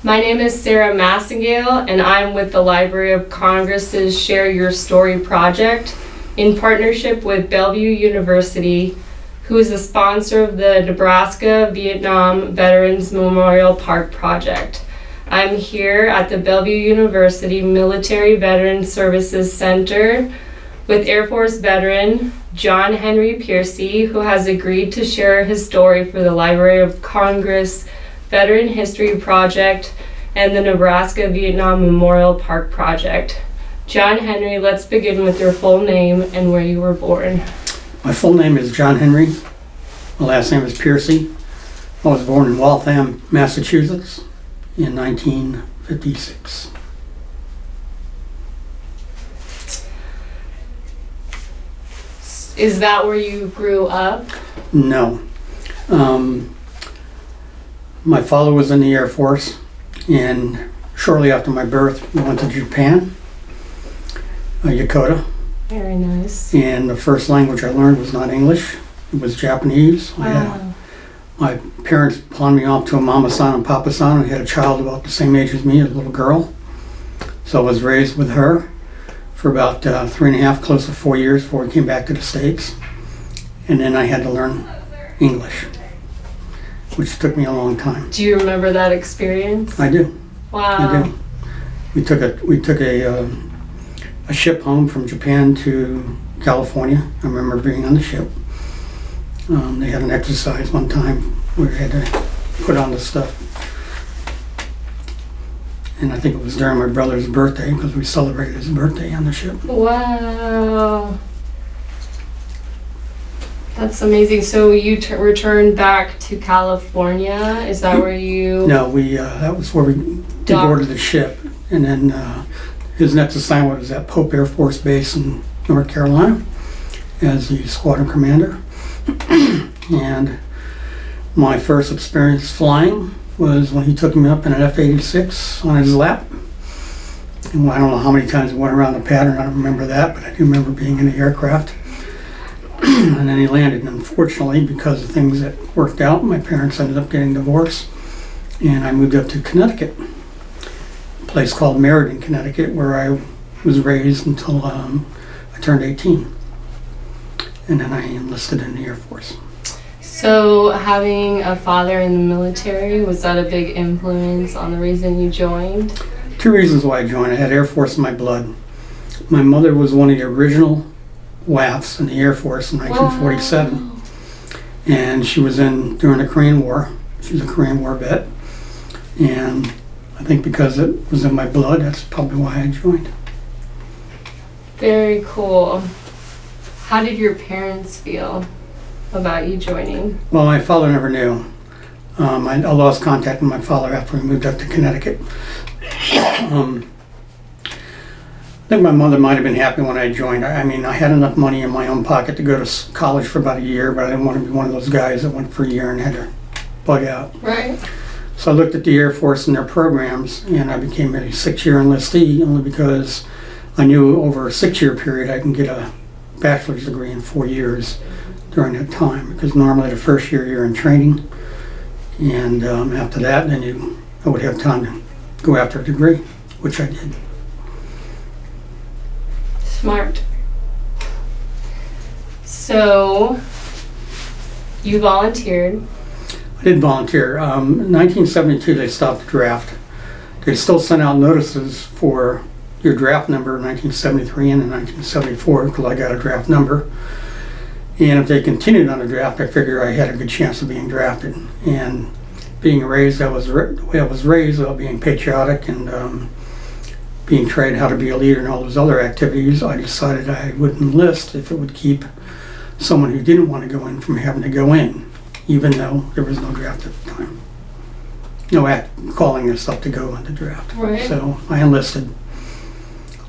My name is Sarah Massengale, and I'm with the Library of Congress's Share Your Story project in partnership with Bellevue University, who is a sponsor of the Nebraska Vietnam Veterans Memorial Park project. I'm here at the Bellevue University Military Veterans Services Center with Air Force veteran John Henry Pearcy, who has agreed to share his story for the Library of Congress Veteran History Project and the Nebraska Vietnam Memorial Park Project. John Henry, let's begin with your full name and where you were born. My full name is John Henry. My last name is Pearcy. I was born in Waltham, Massachusetts in 1956. Is that where you grew up? No. My father was in the Air Force, and shortly after my birth, we went to Japan, Yokota. Very nice. And the first language I learned was not English, it was Japanese. Wow. My parents pawned me off to a mama-san and papa-san. I had a child about the same age as me, a little girl. So I was raised with her for about 3.5, close to 4 years before we came back to the States. And then I had to learn English, which took me a long time. Do you remember that experience? I do. Wow. I do. We took a ship home from Japan to California. I remember being on the ship. They had an exercise one time where we had to put on the stuff. And I think it was during my brother's birthday because we celebrated his birthday on the ship. Wow. That's amazing. So you returned back to California? Is that where you... No, that was where we boarded the ship. And then his next assignment was at Pope Air Force Base in North Carolina as the squadron commander. And my first experience flying was when he took me up in an F-86 on his lap. And I don't know how many times we went around the pattern, I don't remember that, but I do remember being in the aircraft. And then he landed, and unfortunately, because of things that worked out, my parents ended up getting divorced, and I moved up to Connecticut, a place called Meriden, Connecticut, where I was raised until I turned 18. And then I enlisted in the Air Force. So having a father in the military, was that a big influence on the reason you joined? 2 reasons why I joined. I had Air Force in my blood. My mother was one of the original WAFs in the Air Force in 1947. Wow. And she was in during the Korean War. She was a Korean War vet. And I think because it was in my blood, that's probably why I joined. Very cool. How did your parents feel about you joining? Well, my father never knew. I lost contact with my father after we moved up to Connecticut. I think my mother might have been happy when I joined. I mean, I had enough money in my own pocket to go to college for about a year, but I didn't want to be one of those guys that went for a year and had to bug out. Right. So I looked at the Air Force and their programs, and I became a 6-year enlistee only because I knew over a 6-year period I can get a bachelor's degree in 4 years during that time, because normally the first year you're in training, and after that then I would have time to go after a degree, which I did. Smart. So you volunteered. I did volunteer. In 1972 they stopped the draft. They still sent out notices for your draft number in 1973 and in 1974 because I got a draft number. And if they continued on the draft, I figured I had a good chance of being drafted. And being raised, the way I was raised, about being patriotic and being trained how to be a leader and all those other activities, I decided I would enlist if it would keep someone who didn't want to go in from having to go in, even though there was no draft at the time. No act calling yourself to go on the draft. Right. So I enlisted,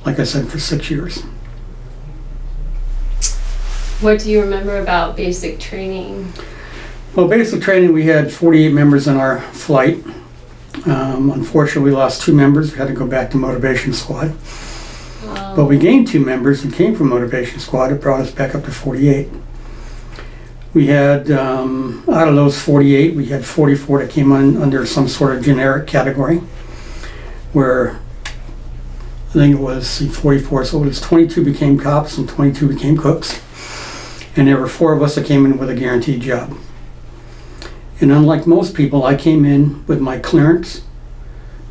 like I said, for 6 years. What do you remember about basic training? Well, basic training, we had 48 members in our flight. Unfortunately, we lost 2 members. We had to go back to Motivation Squad. But we gained 2 members who came from Motivation Squad. It brought us back up to 48. We had, out of those 48, we had 44 that came under some sort of generic category. where I think it was 44, so it was 22 became cops and 22 became cooks. And there were 4 of us that came in with a guaranteed job. And unlike most people, I came in with my clearance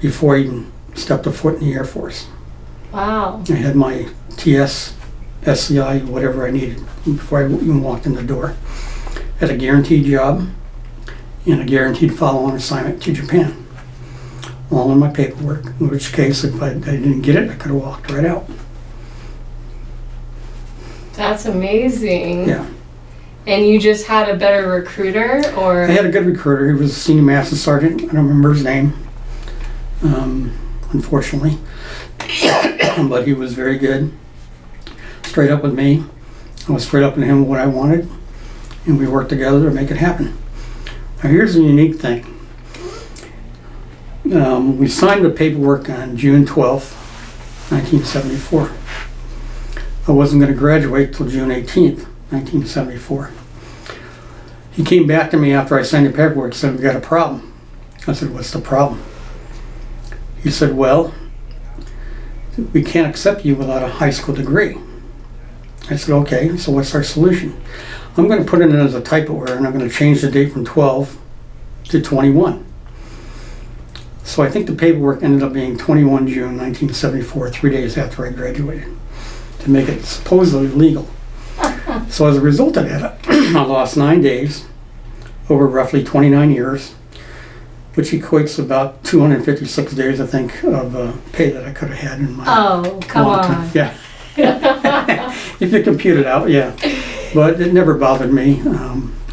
before I even stepped a foot in the Air Force. Wow. I had my TS, SCI, whatever I needed before I even walked in the door. Had a guaranteed job and a guaranteed follow-on assignment to Japan. All in my paperwork, in which case if I didn't get it, I could have walked right out. That's amazing. Yeah. And you just had a better recruiter, or? I had a good recruiter. He was a senior master sergeant. I don't remember his name, unfortunately. But he was very good. Straight up with me. I was straight up with him what I wanted. And we worked together to make it happen. Now here's the unique thing. We signed the paperwork on June 12th, 1974. I wasn't going to graduate till June 18th, 1974. He came back to me after I signed the paperwork and said, "We got a problem." I said, "What's the problem?" He said, "Well, we can't accept you without a high school degree." I said, "Okay, so what's our solution?" "I'm going to put it in as a typo error and I'm going to change the date from 12 to 21. So I think the paperwork ended up being 21 June 1974, 3 days after I graduated, to make it supposedly legal. So as a result of that, I lost 9 days over roughly 29 years, which equates to about 256 days, I think, of pay that I could have had in my come on. time. Yeah. If you compute it out, yeah. But it never bothered me.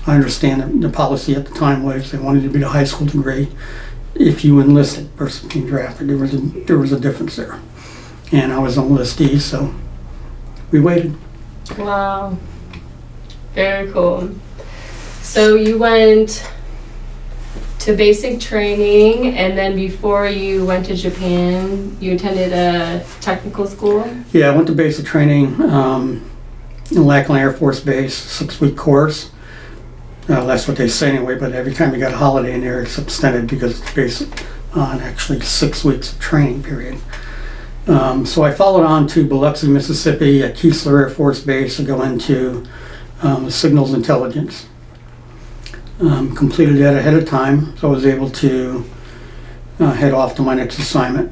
I understand that the policy at the time was they wanted to be a high school degree. If you enlisted versus being drafted, there was a difference there. And I was an enlistee, so we waited. Wow. Very cool. So you went to basic training, and then before you went to Japan, you attended a technical school? Yeah, I went to basic training in Lackland Air Force Base, 6-week course. That's what they say anyway, but every time you got a holiday in there, it's extended because it's based on actually 6 weeks of training period. So I followed on to Biloxi, Mississippi at Keesler Air Force Base to go into signals intelligence. Completed that ahead of time, so I was able to head off to my next assignment,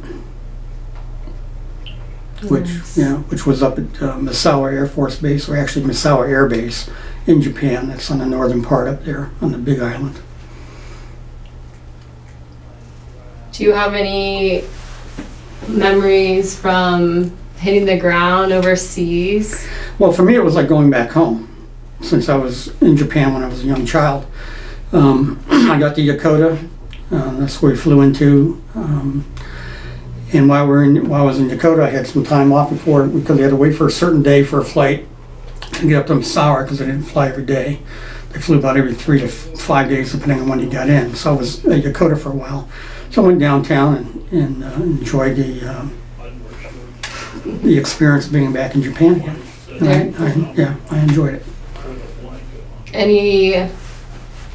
which was up at Misawa Air Force Base, or actually Misawa Air Base in Japan. That's on the northern part up there on the Big Island. Do you have any memories from hitting the ground overseas? Well, for me it was like going back home, since I was in Japan when I was a young child. I got to Yokota, that's where we flew into, and while I was in Yokota, I had some time off before, because we had to wait for a certain day for a flight to get up to Misawa, because they didn't fly every day. They flew about every 3 to 5 days depending on when you got in. So I was at Yokota for a while. So I went downtown and enjoyed the experience of being back in Japan again. And I enjoyed it. Any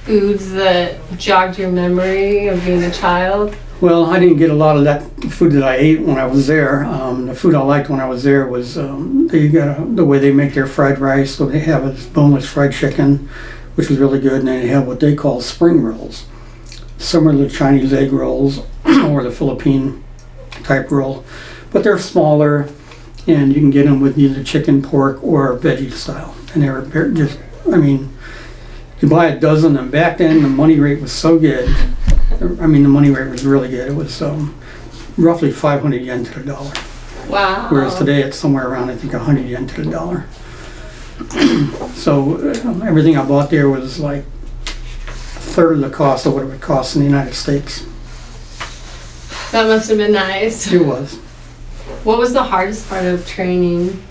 foods that jogged your memory of being a child? Well, I didn't get a lot of that food that I ate when I was there. The food I liked when I was there was the way they make their fried rice. So they have this boneless fried chicken, which was really good, and they have what they call spring rolls, similar to Chinese egg rolls or the Philippine type roll, but they're smaller, and you can get them with either chicken, pork, or veggie style. And they're just, you buy a dozen, and back then the money rate was so good. The money rate was really good. It was roughly 500 yen to the dollar. Wow. Whereas today it's somewhere around, I think, 100 yen to the dollar. So everything I bought there was like a third of the cost of what it would cost in the United States. That must have been nice. It was. What was the hardest part of training?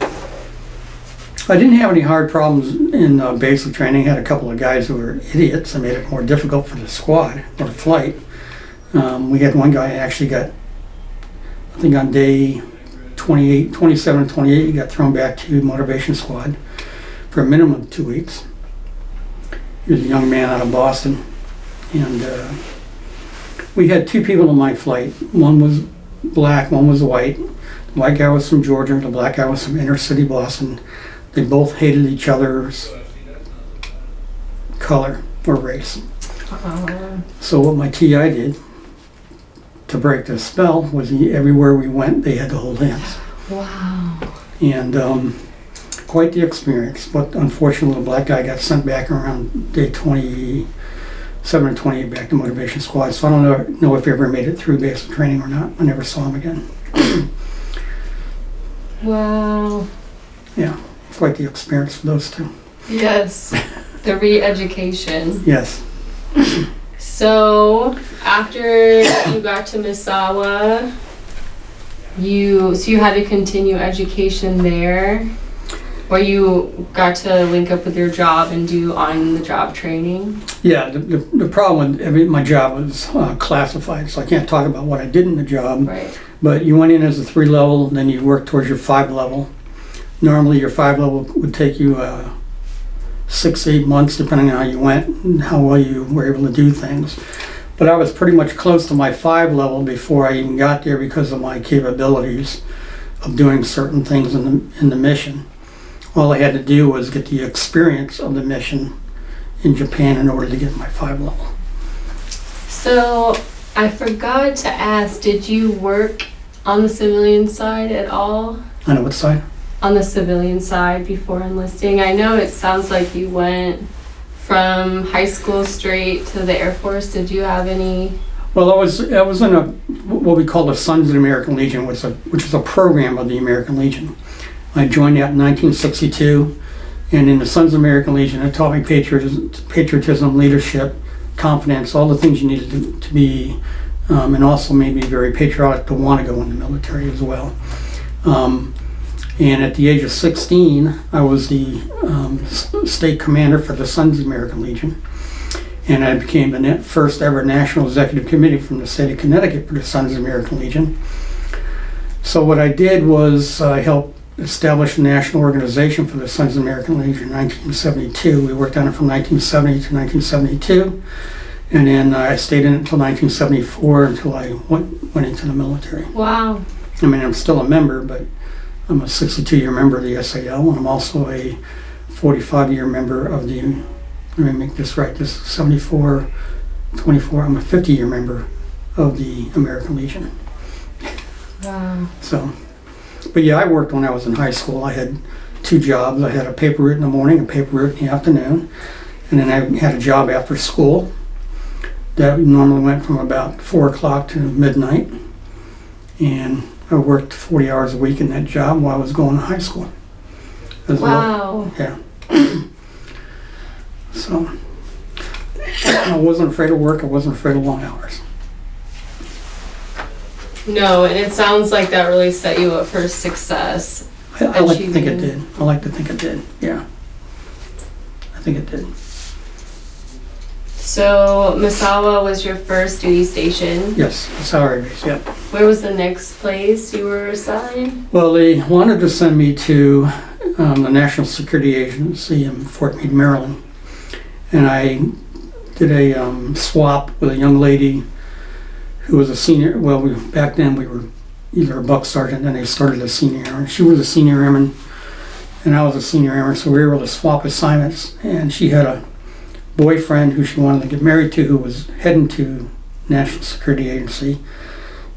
I didn't have any hard problems in basic training. I had a couple of guys who were idiots that made it more difficult for the squad or the flight. We had one guy actually got, I think on day 27 and 28, he got thrown back to motivation squad for a minimum of 2 weeks. He was a young man out of Boston. And we had 2 people on my flight. One was black, one was white. The white guy was from Georgia, the black guy was from inner city Boston. They both hated each other's color or race. So what my TI did to break the spell was everywhere we went, they had to hold hands. Wow. And quite the experience. But unfortunately, the black guy got sent back around day 27 or 28 back to Motivation Squad. So I don't know if he ever made it through basic training or not. I never saw him again. Wow. Yeah, quite the experience for those two. Yes. The re-education. Yes. So after you got to Misawa, you had to continue education there, or you got to link up with your job and do on-the-job training? Yeah, the problem with my job was classified, so I can't talk about what I did in the job. Right. But you went in as a 3 level, then you worked towards your 5 level. Normally your 5 level would take you 6 8 months, depending on how you went and how well you were able to do things. But I was pretty much close to my 5 level before I even got there because of my capabilities of doing certain things in the mission. All I had to do was get the experience of the mission in Japan in order to get my 5 level. So I forgot to ask, did you work on the civilian side at all? On what side? On the civilian side before enlisting? I know it sounds like you went from high school straight to the Air Force. Did you have any? Well, I was in what we call the Sons of the American Legion, which is a program of the American Legion. I joined that in 1962, and in the Sons of the American Legion, it taught me patriotism, leadership, confidence, all the things you needed to be, and also made me very patriotic to want to go in the military as well. And at the age of 16, I was the state commander for the Sons of the American Legion. And I became the first ever National Executive Committee from the state of Connecticut for the Sons of the American Legion. So what I did was I helped establish a national organization for the Sons of the American Legion in 1972. We worked on it from 1970 to 1972. And then I stayed in it until 1974 until I went into the military. Wow. I mean, I'm still a member, but I'm a 62-year member of the SAL, and I'm also a 45-year member of the, let me make this right, this is 74, 24, I'm a 50-year member of the American Legion. Wow. So, but yeah, I worked when I was in high school. I had 2 jobs. I had a paper route in the morning, a paper route in the afternoon, and then I had a job after school that normally went from about 4 o'clock to midnight, and I worked 40 hours a week in that job while I was going to high school. Wow. Well. Yeah. So, I wasn't afraid of work. I wasn't afraid of long hours. No, and it sounds like that really set you up for success. I like to think it did. I like to think it did, yeah. I think it did. So Misawa was your first duty station. Yes, salary base, yeah. Where was the next place you were assigned? Well, they wanted to send me to the National Security Agency in Fort Meade, Maryland. And I did a swap with a young lady who was a senior. Well, back then we were either a buck sergeant and they started a senior airman. She was a senior airman and I was a senior airman, so we were able to swap assignments. And she had a boyfriend who she wanted to get married to who was heading to National Security Agency,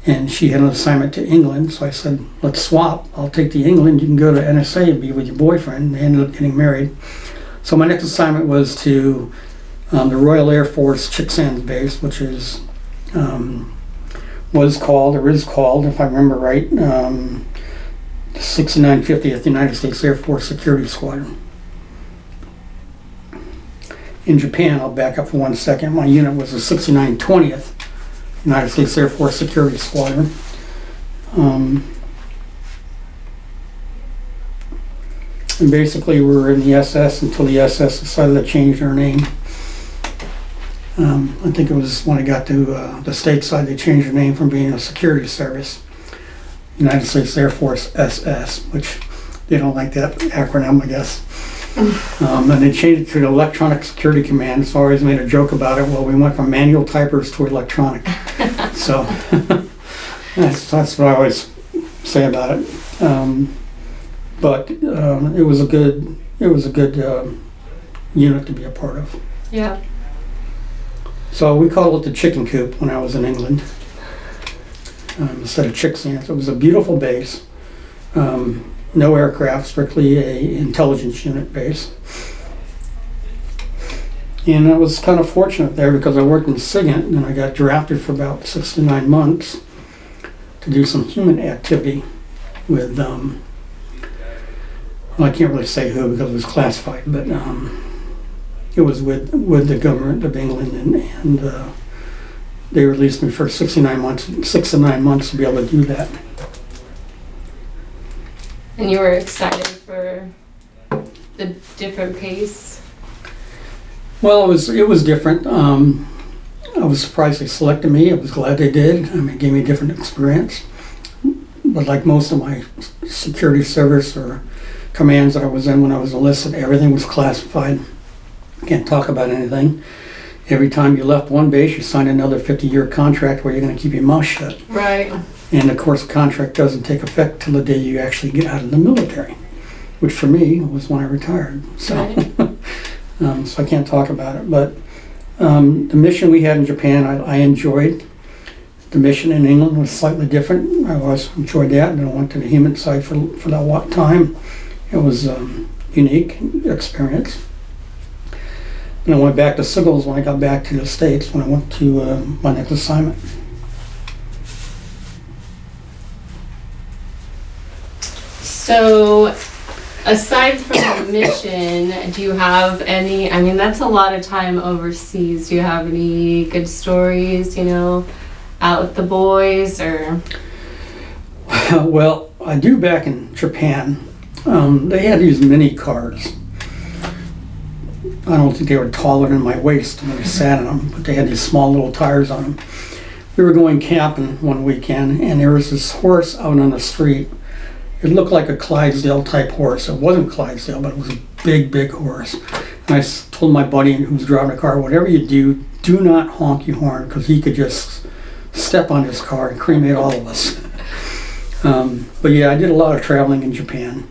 and she had an assignment to England, so I said, let's swap. I'll take the England, you can go to NSA and be with your boyfriend. And they ended up getting married. So my next assignment was to the Royal Air Force Chicksands Base, which is is called, if I remember right, the 6950th United States Air Force Security Squadron. In Japan, I'll back up for 1 second, my unit was the 6920th United States Air Force Security Squadron. And basically we were in the SS until the SS decided to change their name. I think it was when it got to the stateside, they changed their name from being a security service, United States Air Force SS, which they don't like that acronym, I guess. And they changed it to the Electronic Security Command, so I always made a joke about it. Well, we went from manual typers to electronic. So, That's what I always say about it. But it was a good unit to be a part of. Yeah. So we called it the chicken coop when I was in England. Instead of chick stands, it was a beautiful base. No aircraft, strictly a intelligence unit base. And I was kind of fortunate there because I worked in SIGINT and I got drafted for about 6 to 9 months to do some human activity with, well, I can't really say who because it was classified, but it was with the government of England, and they released me for 6 to 9 months to be able to do that. And you were excited for the different pace? Well, it was different. I was surprised they selected me. I was glad they did. I mean, it gave me a different experience. But like most of my security service or commands that I was in when I was enlisted, everything was classified. Can't talk about anything. Every time you left one base, you signed another 50-year contract where you're going to keep your mouth shut. Right. And of course, the contract doesn't take effect till the day you actually get out of the military, which for me was when I retired. So, Right. So I can't talk about it. But the mission we had in Japan, I enjoyed. The mission in England was slightly different. I always enjoyed that, and I went to the human side for that time. It was a unique experience. And I went back to Siggles when I got back to the States, when I went to my next assignment. So, aside from the mission, do you have any, I mean, that's a lot of time overseas. Do you have any good stories, out with the boys, or? Well, I do back in Japan. They had these mini cars. I don't think they were taller than my waist when I sat in them, but they had these small little tires on them. We were going camping one weekend, and there was this horse out on the street. It looked like a Clydesdale type horse. It wasn't Clydesdale, but it was a big, big horse. And I told my buddy who was driving the car, whatever you do, do not honk your horn, because he could just step on his car and cremate all of us. But yeah, I did a lot of traveling in Japan.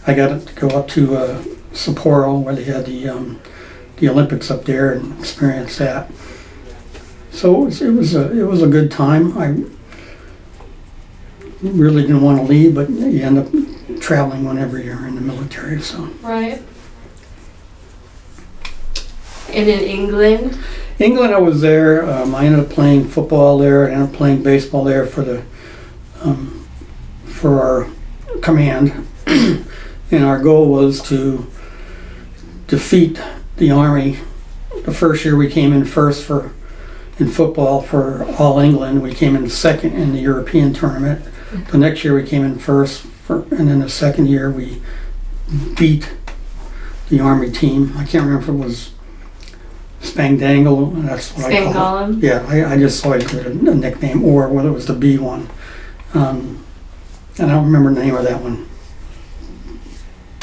I got to go up to Sapporo, where they had the Olympics up there, and experience that. So it was a good time. I really didn't want to leave, but you end up traveling whenever you're in the military. So. Right. And in England? England, I was there. I ended up playing football there. I ended up playing baseball there for our command. And our goal was to defeat the Army. The first year we came in first in football for all England. We came in second in the European tournament. The next year we came in first, and then the second year we beat the Army team. I can't remember if it was Spandangle, and that's what I call it. Yeah, I just saw it a nickname, or whether it was the B one. And I don't remember the name of that one.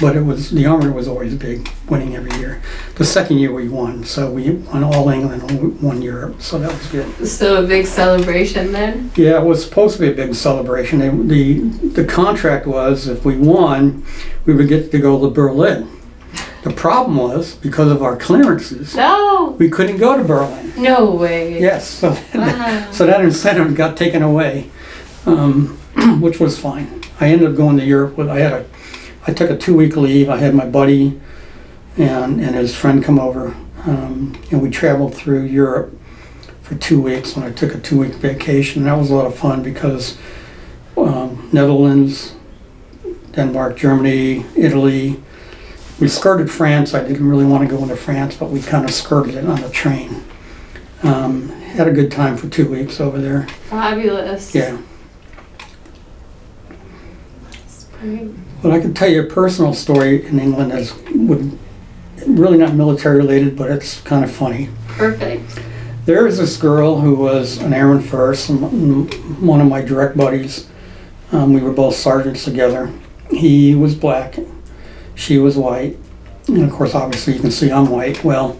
But the Army was always big, winning every year. The second year we won, so we won all England and won Europe, so that was good. So a big celebration then? Yeah, it was supposed to be a big celebration. The contract was, if we won, we would get to go to Berlin. The problem was, because of our clearances, we couldn't go to Berlin. No way. Yes, so, Wow. so that incentive got taken away, which was fine. I ended up going to Europe. I took a 2-week leave. I had my buddy and his friend come over, and we traveled through Europe for 2 weeks when I took a 2-week vacation. That was a lot of fun because Netherlands, Denmark, Germany, Italy. We skirted France. I didn't really want to go into France, but we kind of skirted it on the train. Had a good time for 2 weeks over there. Fabulous. Yeah. That's great. Well, I could tell you a personal story in England that's really not military related, but it's kind of funny. Perfect. There was this girl who was an airman first, and one of my direct buddies. We were both sergeants together. He was black, she was white, and of course, obviously, you can see I'm white. Well,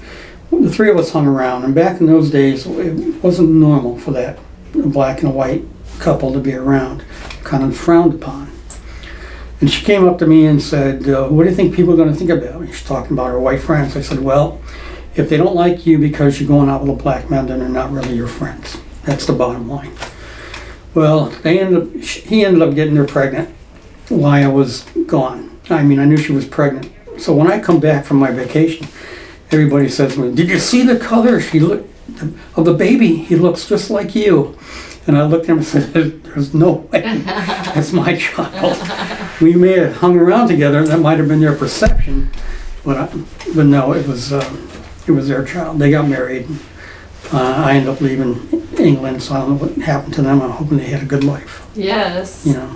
the three of us hung around, and back in those days, it wasn't normal for that, a black and a white couple to be around, kind of frowned upon. And she came up to me and said, what do you think people are going to think about me? She's talking about her white friends. I said, well, if they don't like you because you're going out with a black man, then they're not really your friends. That's the bottom line. Well, he ended up getting her pregnant while I was gone. I mean, I knew she was pregnant. So when I come back from my vacation, everybody says to me, did you see the color of the baby? He looks just like you. And I looked at him and said, there's no way. That's my child. We may have hung around together. That might have been their perception. But no, it was their child. They got married. I ended up leaving England, so I don't know what happened to them. I'm hoping they had a good life. Yes. You know.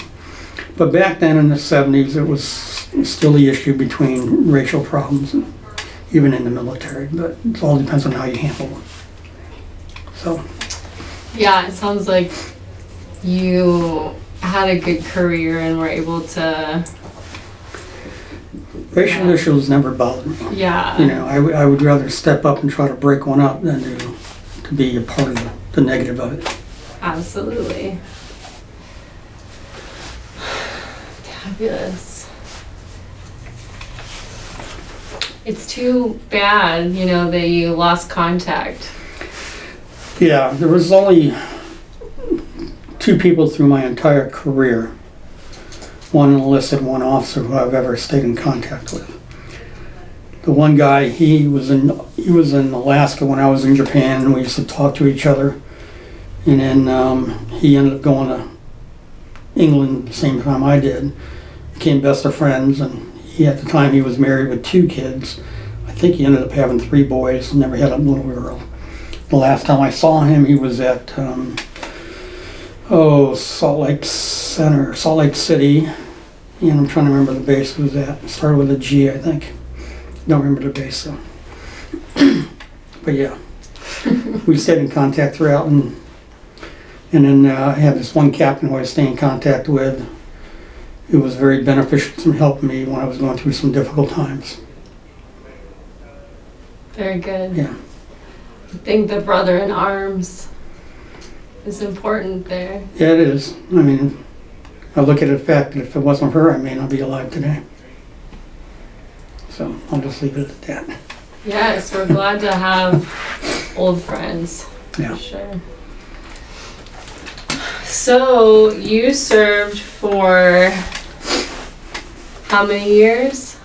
But back then in the 70s, it was still the issue between racial problems, even in the military. But it all depends on how you handle them. So. Yeah, it sounds like you had a good career and were able to... Racial issues never bothered me. Yeah. You know, I would rather step up and try to break one up than to be a part of the negative of it. Absolutely. Fabulous. It's too bad, you know, that you lost contact. Yeah, there was only 2 people through my entire career, one enlisted, one officer, who I've ever stayed in contact with. The one guy, he was in Alaska when I was in Japan, and we used to talk to each other. And then he ended up going to England the same time I did. Became best of friends, and at the time he was married with 2 kids. I think he ended up having 3 boys, never had a little girl. The last time I saw him, he was at Salt Lake City, and I'm trying to remember the base it was at. It started with a G, I think. Don't remember the base though. But yeah, we stayed in contact throughout, and then I had this one captain who I stayed in contact with. It was very beneficial to help me when I was going through some difficult times. Very good. Yeah. I think the brother in arms is important there. Yeah, it is. I mean, I look at the fact that if it wasn't her, I may not be alive today. So I'll just leave it at that. Yes, we're glad to have old friends. Yeah. For sure. So you served for how many years?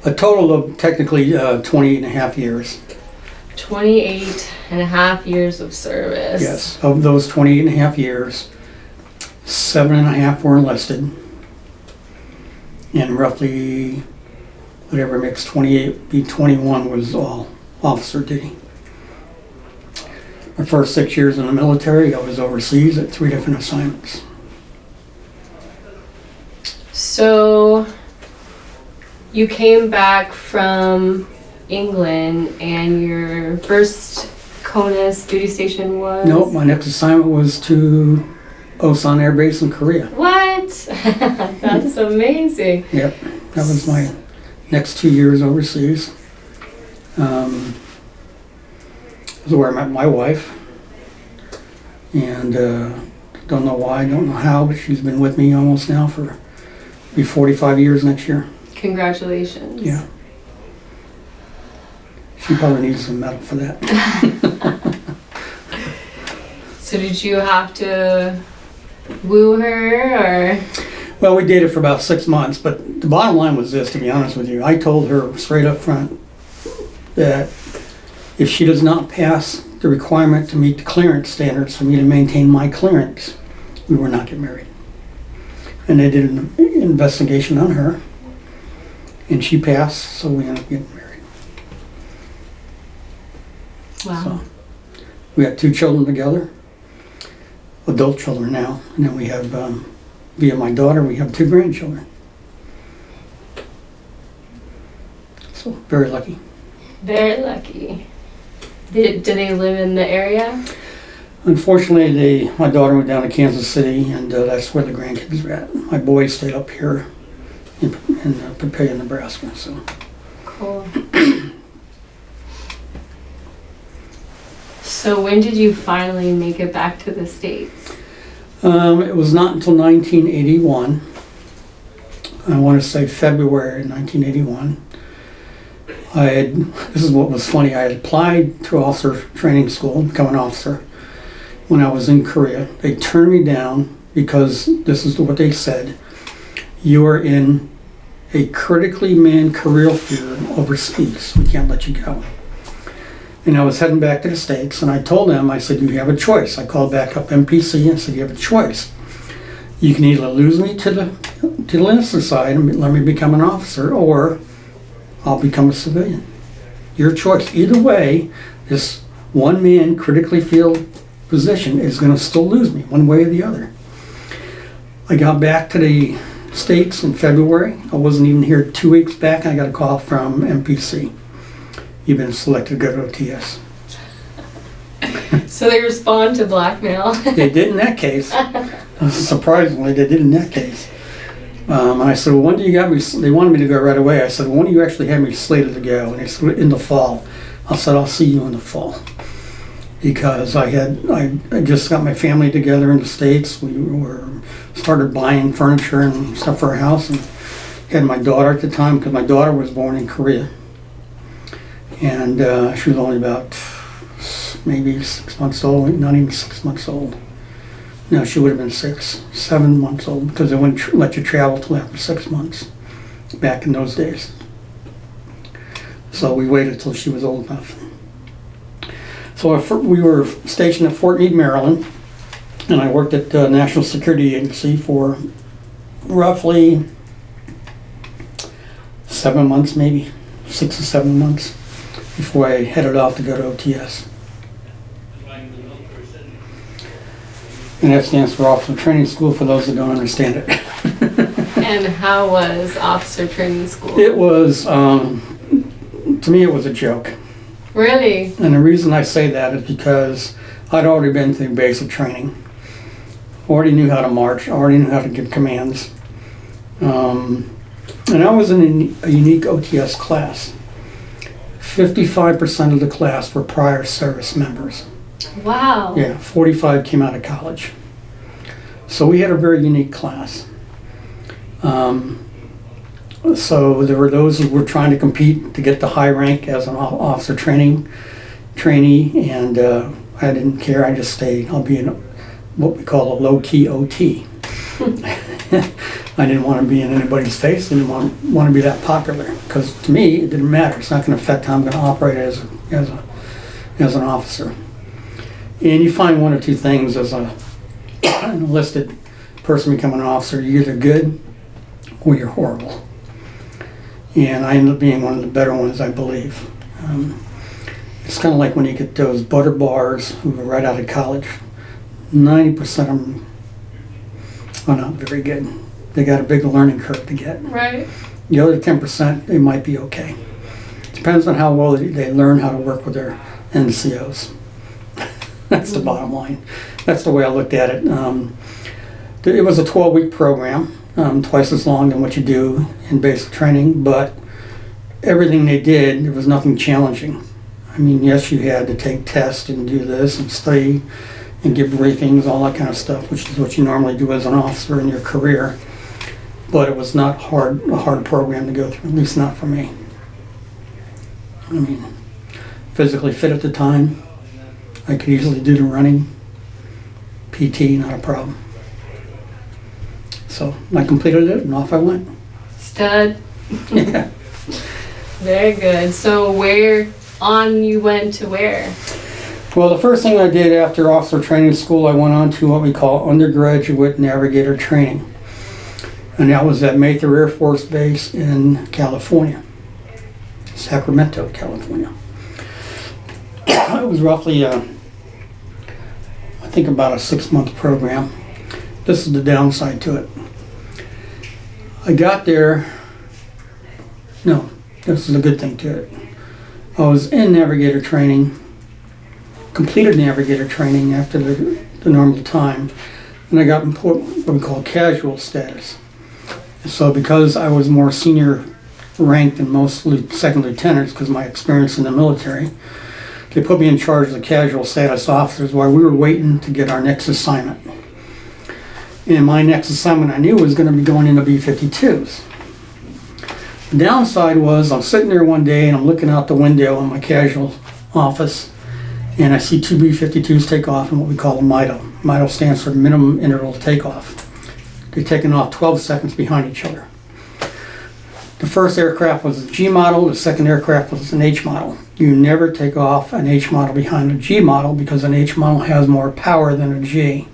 A total of technically 28 and a half years. 28 and a half years of service. Yes, of those 28 and a half years, 7 and a half were enlisted, and roughly whatever makes 28 be 21 was all officer duty. My first 6 years in the military, I was overseas at 3 different assignments. So you came back from England, and your first CONUS duty station was? Nope, my next assignment was to Osan Air Base in Korea. What? That's amazing. Yep, that was my next 2 years overseas. This is where I met my wife, and don't know why, don't know how, but she's been with me almost now for be 45 years next year. Congratulations. Yeah. She probably needs some medal for that. So did you have to woo her, or? Well, we dated for about 6 months, but the bottom line was this, to be honest with you. I told her straight up front that if she does not pass the requirement to meet the clearance standards for me to maintain my clearance, we will not get married. And they did an investigation on her, and she passed, so we ended up getting married. Wow. So, we had 2 children together, adult children now, and then we have, via my daughter, we have 2 grandchildren. So, very lucky. Very lucky. Do they live in the area? Unfortunately, my daughter went down to Kansas City, and that's where the grandkids are at. My boys stayed up here in Pearcy, Nebraska. So. Cool. So when did you finally make it back to the States? It was not until 1981, I want to say February 1981, this is what was funny, I had applied to officer training school, become an officer, when I was in Korea. They turned me down because this is what they said: you are in a critically manned career field overseas. We can't let you go. And I was heading back to the States, and I told them, I said, you have a choice. I called back up MPC and said, you have a choice. You can either lose me to the enlisted side and let me become an officer, or I'll become a civilian. Your choice. Either way, this one-man critically field position is going to still lose me, one way or the other. I got back to the States in February. I wasn't even here 2 weeks back. I got a call from MPC. You've been selected to go to OTS. So they respond to blackmail. They did in that case. Surprisingly, they did in that case. And I said, well, when do you got me? They wanted me to go right away. I said, well, when do you actually have me slated to go? And they said, in the fall. I said, I'll see you in the fall. Because I just got my family together in the States. We started buying furniture and stuff for our house, and had my daughter at the time, because my daughter was born in Korea. And she was only about maybe 6 months old, not even 6 months old. No, she would have been 7 months old, because they wouldn't let you travel till after 6 months back in those days. So we waited till she was old enough. So we were stationed at Fort Meade, Maryland, and I worked at the National Security Agency for roughly 7 months, maybe 6 or 7 months, before I headed off to go to OTS. And that stands for Officer Training School, for those that don't understand it. And how was officer training school? It was, to me, it was a joke. Really? And the reason I say that is because I'd already been through basic training. Already knew how to march, already knew how to give commands. And I was in a unique OTS class. 55% of the class were prior service members. Wow. Yeah, 45 came out of college. So we had a very unique class. So there were those who were trying to compete to get the high rank as an officer trainee, and I didn't care. I just stayed. I'll be in what we call a low-key OT. I didn't want to be in anybody's face. I didn't want to be that popular, because to me it didn't matter. It's not going to affect how I'm going to operate as an officer. And you find one or two things as an enlisted person becoming an officer. You're either good or you're horrible. And I ended up being one of the better ones, I believe. It's kind of like when you get those butter bars who are right out of college. 90% of them are not very good. They got a big learning curve to get. Right. The other 10%, they might be okay. Depends on how well they learn how to work with their NCOs. That's the bottom line. That's the way I looked at it. It was a 12-week program, twice as long than what you do in basic training, but everything they did, there was nothing challenging. I mean, yes, you had to take tests and do this and study and give briefings, all that kind of stuff, which is what you normally do as an officer in your career. But it was not a hard program to go through, at least not for me. I mean, physically fit at the time. I could easily do the running. PT, not a problem. So I completed it and off I went. Stud. Yeah. Very good. So where on you went to where? Well, the first thing I did after officer training school, I went on to what we call undergraduate navigator training. And that was at Mather Air Force Base in California, Sacramento, California. It was roughly, I think, about a 6-month program. This is the downside to it. I got there, no, this is a good thing to it. I was in navigator training, completed navigator training after the normal time, and I got what we call casual status. So because I was more senior ranked than most second lieutenants, because of my experience in the military, they put me in charge of the casual status officers while we were waiting to get our next assignment. And my next assignment I knew was going to be going into B-52s. The downside was I'm sitting there one day and I'm looking out the window in my casual office, and I see two B-52s take off in what we call a MITO. MITO stands for minimum interval takeoff. They're taking off 12 seconds behind each other. The first aircraft was a G model, the second aircraft was an H model. You never take off an H model behind a G model because an H model has more power than a G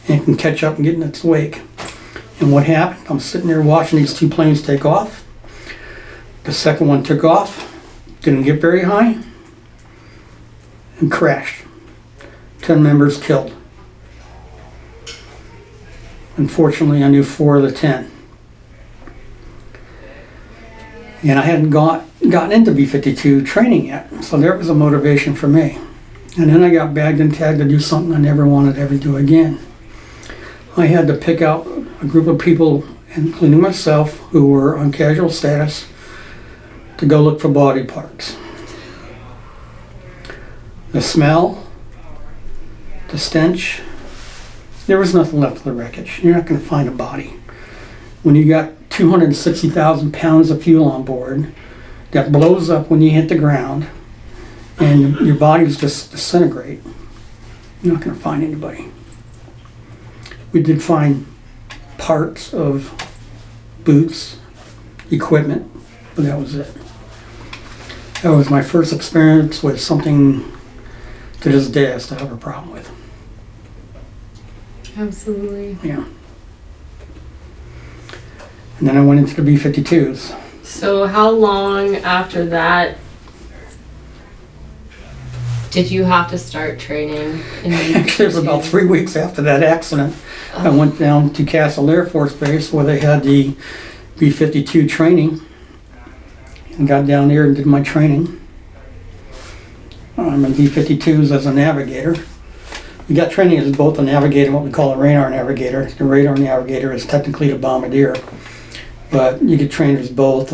and can catch up and get in its wake. And what happened? I'm sitting there watching these two planes take off. The second one took off, didn't get very high, and crashed. 10 members killed. Unfortunately, I knew 4 of the 10. And I hadn't gotten into B-52 training yet, so there was a motivation for me. And then I got bagged and tagged to do something I never wanted to ever do again. I had to pick out a group of people, including myself, who were on casual status, to go look for body parts. The smell, the stench, there was nothing left of the wreckage. You're not going to find a body. When you got 260,000 pounds of fuel on board that blows up when you hit the ground and your bodies just disintegrate, you're not going to find anybody. We did find parts of boots, equipment, but that was it. That was my first experience with something to this day I still have a problem with. Absolutely. Yeah. And then I went into the B-52s. So how long after that did you have to start training in the Actually, it was about 3 weeks after that accident. I went down to Castle Air Force Base where they had the B-52 training and got down there and did my training. I'm in B-52s as a navigator. We got training as both a navigator and what we call a radar navigator. The radar navigator is technically the bombardier, but you get trained as both.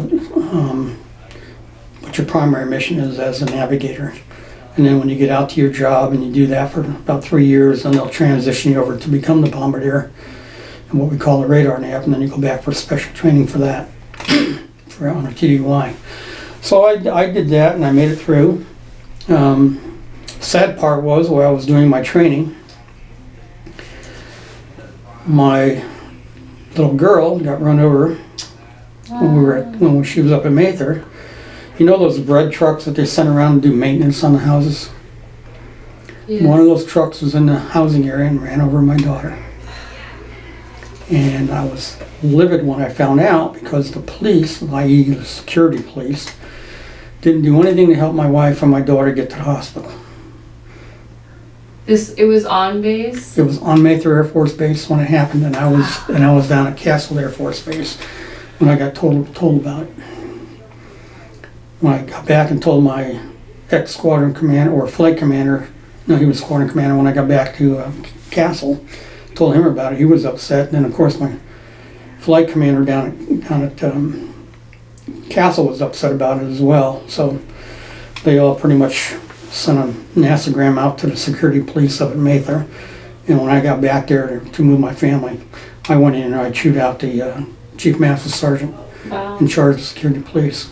But your primary mission is as a navigator. And then when you get out to your job and you do that for about 3 years, then they'll transition you over to become the bombardier and what we call a radar nav, and then you go back for special training for that, for on a TDY. So I did that and I made it through. Sad part was while I was doing my training, my little girl got run over when she was up at Mather. You know those bread trucks that they send around to do maintenance on the houses? Yes. One of those trucks was in the housing area and ran over my daughter. And I was livid when I found out because the police, i.e. the security police, didn't do anything to help my wife and my daughter get to the hospital. It was on base? It was on Mather Air Force Base when it happened, and I was down at Castle Air Force Base when I got told about it. When I got back and told my ex-squadron commander, or flight commander, no, he was squadron commander when I got back to Castle, told him about it, he was upset, and then of course my flight commander down at Castle was upset about it as well, so they all pretty much sent a NASAgram out to the security police up at Mather, and when I got back there to move my family, I went in and I chewed out the Chief Master Sergeant in charge of security police.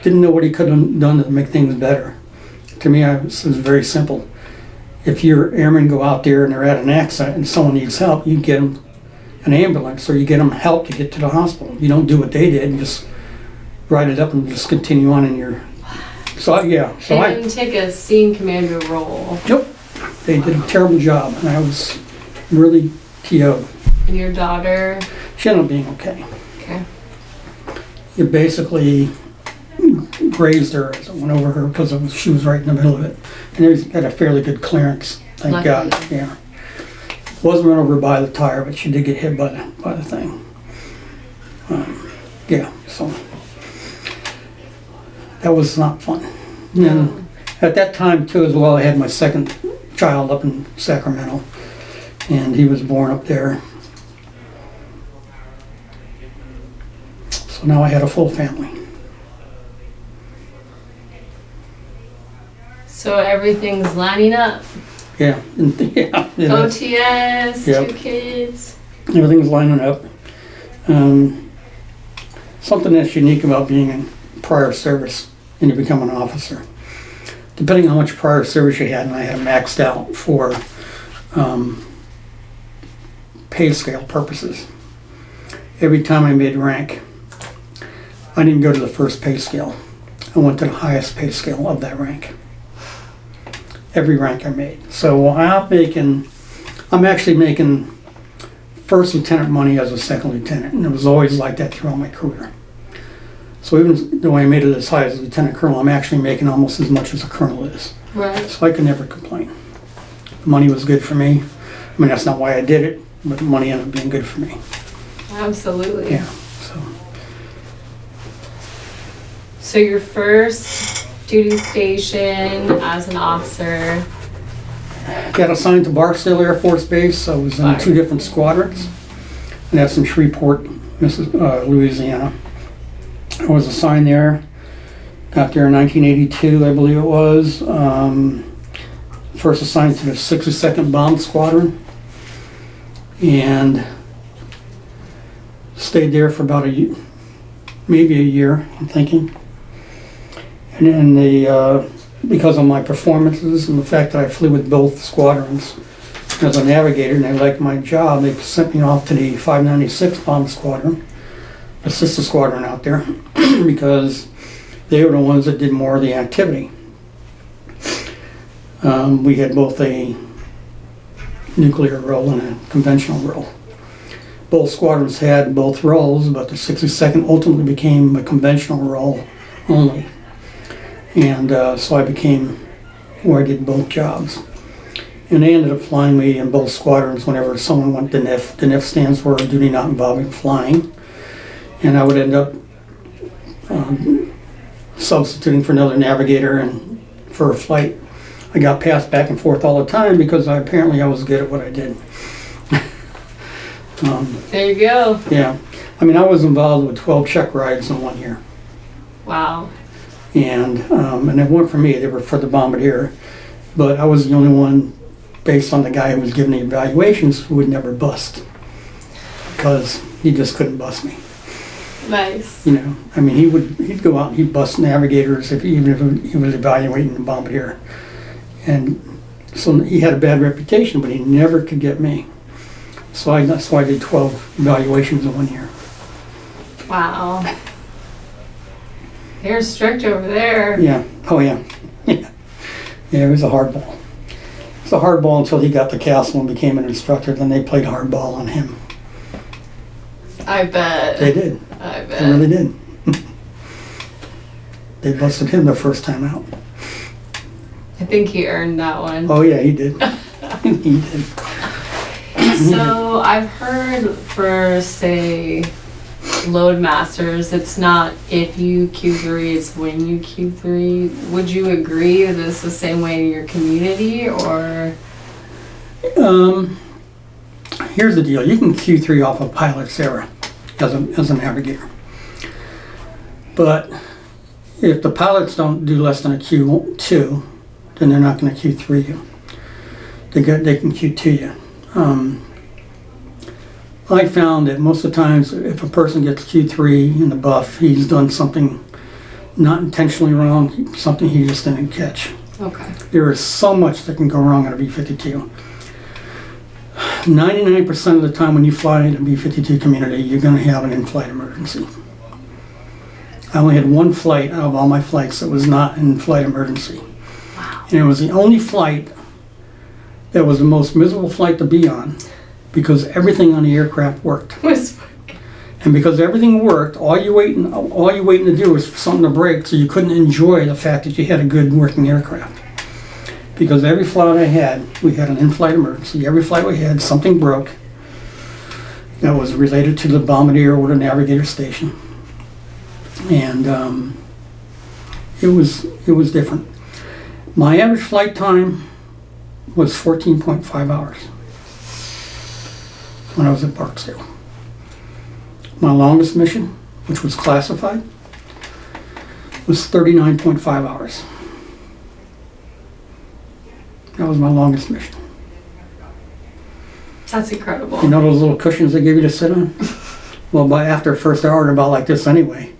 Didn't know what he could have done to make things better. To me, it was very simple. If your airmen go out there and they're at an accident and someone needs help, you get them an ambulance or you get them help to get to the hospital. You don't do what they did and just write it up and just continue on in your... So yeah. So they didn't take a scene commander role. Nope. They did a terrible job and I was really TO'd. And your daughter? She ended up being okay. Okay. You basically grazed her as it went over her because she was right in the middle of it. And it had a fairly good clearance, thank Lucky. God. Yeah. Wasn't run over by the tire, but she did get hit by the thing. Yeah, so that was not fun. And at that time too as well, I had my second child up in Sacramento, and he was born up there. So now I had a full family. So everything's lining up. Yeah. Yeah. OTS, Yep. 2 kids. Everything's lining up. Something that's unique about being in prior service and you become an officer. Depending on how much prior service you had, and I had maxed out for pay scale purposes. Every time I made rank, I didn't go to the first pay scale. I went to the highest pay scale of that rank. Every rank I made. So I'm actually making first lieutenant money as a second lieutenant, and it was always like that throughout my career. So even though I made it as high as a lieutenant colonel, I'm actually making almost as much as a colonel is. Right. So I could never complain. The money was good for me. I mean, that's not why I did it, but the money ended up being good for me. Absolutely. Yeah. So your first duty station as an officer. Got assigned to Barksdale Air Force Base. I was in 2 different squadrons, and that's in Shreveport, Louisiana. I was assigned there. Got there in 1982, I believe it was. First assigned to the 62nd Bomb Squadron, and stayed there for about maybe a year, I'm thinking. And then because of my performances and the fact that I flew with both squadrons as a navigator, and they liked my job, they sent me off to the 596 Bomb Squadron, the sister squadron out there, because they were the ones that did more of the activity. We had both a nuclear role and a conventional role. Both squadrons had both roles, but the 62nd ultimately became a conventional role only. And so I became where I did both jobs. And they ended up flying me in both squadrons whenever someone went to NIF. The NIF stands for Duty Not Involving Flying. And I would end up substituting for another navigator and for a flight. I got passed back and forth all the time because apparently I was good at what I did. There you go. Yeah. I mean, I was involved with 12 check rides in 1 year. Wow. And they weren't for me, they were for the bombardier. But I was the only one, based on the guy who was giving the evaluations, who would never bust. Because he just couldn't bust me. Nice. You know, I mean, he'd go out and he'd bust navigators even if he was evaluating the bombardier. And so he had a bad reputation, but he never could get me. So that's why I did 12 evaluations in 1 year. Wow. They're strict over there. Yeah. Oh, yeah. Yeah. Yeah, it was a hardball. It was a hardball until he got the castle and became an instructor. Then they played hardball on him. I bet. They did. I bet. They really did. They busted him the first time out. I think he earned that one. Oh, yeah, he did. He did. So I've heard for, say, load masters, it's not if you Q3, it's when you Q3. Would you agree that it's the same way in your community, or? Here's the deal. You can Q3 off a pilot's error as a navigator. But if the pilots don't do less than a Q2, then they're not going to Q3 you. They can Q2 you. I found that most of the times if a person gets Q3 in the buff, he's done something not intentionally wrong, something he just didn't catch. Okay. There is so much that can go wrong on a B-52. 99% of the time when you fly in a B-52 community, you're going to have an in-flight emergency. I only had one flight out of all my flights that was not an in-flight emergency. Wow. And it was the only flight that was the most miserable flight to be on because everything on the aircraft worked. And because everything worked, all you waiting to do was for something to break, so you couldn't enjoy the fact that you had a good working aircraft. Because every flight I had, we had an in-flight emergency. Every flight we had, something broke that was related to the bombardier or the navigator station. And it was different. My average flight time was 14.5 hours when I was at Barksdale. My longest mission, which was classified, was 39.5 hours. That was my longest mission. That's incredible. You know those little cushions they give you to sit on? Well, after the first hour, they're about like this anyway.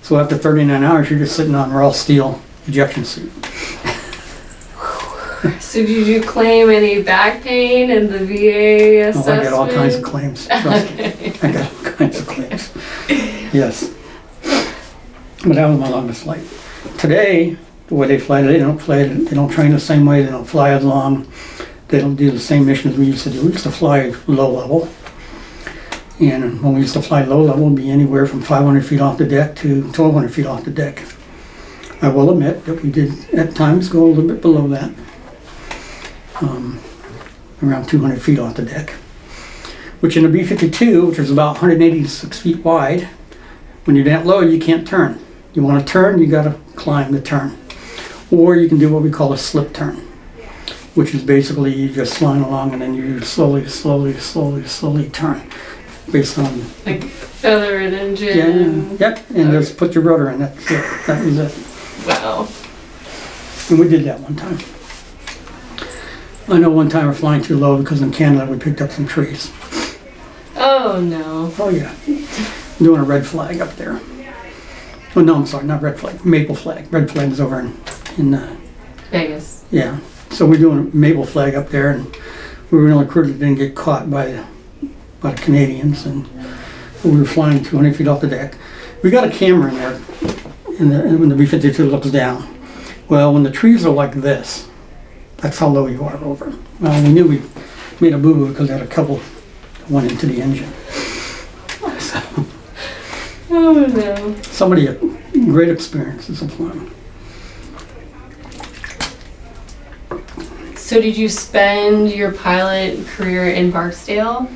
So after 39 hours, you're just sitting on raw steel ejection seat. So did you claim any back pain in the VA assessment? Oh, I got all kinds of claims. Trust me. I got all kinds of claims. Yes. But that was my longest flight. Today, the way they fly, they don't train the same way, they don't fly as long, they don't do the same missions we used to do. We used to fly low level. And when we used to fly low level, it'd be anywhere from 500 feet off the deck to 1,200 feet off the deck. I will admit that we did at times go a little bit below that. Around 200 feet off the deck, which in a B-52, which is about 186 feet wide, when you're that low, you can't turn. You want to turn, you got to climb the turn. Or you can do what we call a slip turn, which is basically you just flying along and then you slowly turn based on... Like feather an engine. Yeah, yep, and just put your rudder in. That's it. That was it. Wow. And we did that one time. I know one time we're flying too low because in Canada we picked up some trees. Oh no. Oh yeah. Doing a red flag up there. Oh no, I'm sorry, not red flag, maple flag. Red flag is over in Vegas. Yeah. So we're doing a maple flag up there, and we were the only crew that didn't get caught by the Canadians, and we were flying 200 feet off the deck. We got a camera in there, when the B-52 looks down. Well, when the trees are like this, that's how low you are over. Well, we knew we made a boo-boo because we had a couple that went into the engine. So, oh no. Somebody had great experiences of flying. So did you spend your pilot career in Barksdale?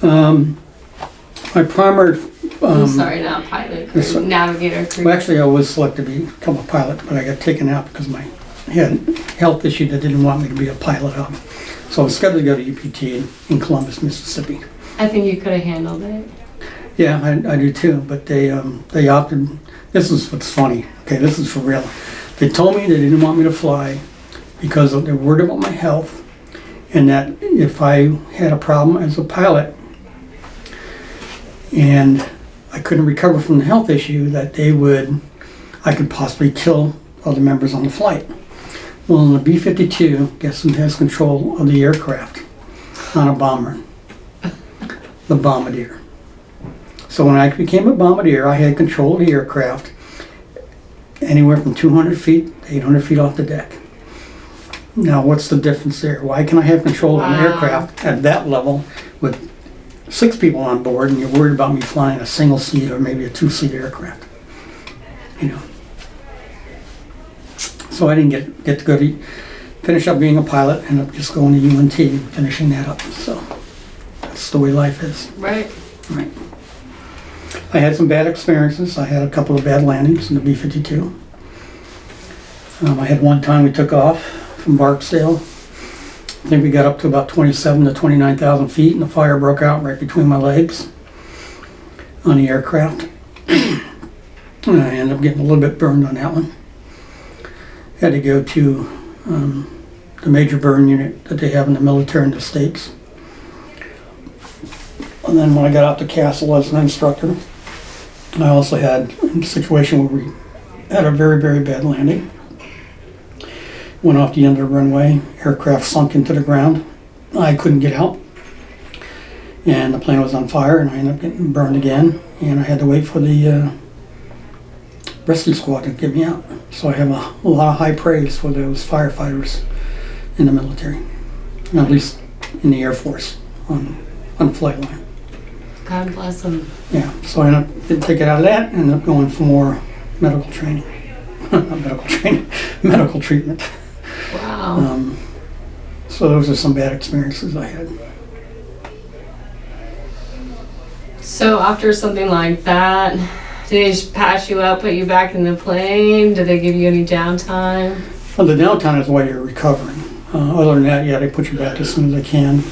My primary... I'm sorry, not pilot, navigator career. Well, actually, I was selected to become a pilot, but I got taken out because I had a health issue that didn't want me to be a pilot of. So I was scheduled to go to UPT in Columbus, Mississippi. I think you could have handled it. Yeah, I do too, but they opted... This is what's funny. Okay, this is for real. They told me they didn't want me to fly because they're worried about my health, and that if I had a problem as a pilot and I couldn't recover from the health issue, that I could possibly kill other members on the flight. Well, in the B-52, guess who has control of the aircraft on a bomber? The bombardier. So when I became a bombardier, I had control of the aircraft anywhere from 200 feet to 800 feet off the deck. Now, what's the difference there? Why can I have control of an aircraft at that level with 6 people on board, and you're worried about me flying a single seat or maybe a 2-seat aircraft? You know. So I didn't get to finish up being a pilot, and up just going to UNT and finishing that up. So that's the way life is. Right. Right. I had some bad experiences. I had a couple of bad landings in the B-52. I had one time we took off from Barksdale. I think we got up to about 27 to 29,000 feet, and the fire broke out right between my legs on the aircraft. And I ended up getting a little bit burned on that one. Had to go to the major burn unit that they have in the military in the States. And then when I got out to Castle as an instructor, I also had a situation where we had a very, very bad landing. Went off the end of the runway, aircraft sunk into the ground. I couldn't get out, and the plane was on fire, and I ended up getting burned again, and I had to wait for the rescue squad to get me out. So I have a lot of high praise for those firefighters in the military, at least in the Air Force on the flight line. God bless them. Yeah, so I didn't take it out of that, ended up going for more medical training. Not medical training, medical treatment. Wow. So those are some bad experiences I had. So after something like that, did they just pass you up, put you back in the plane? Did they give you any downtime? Well, the downtime is while you're recovering. Other than that, yeah, they put you back as soon as they can.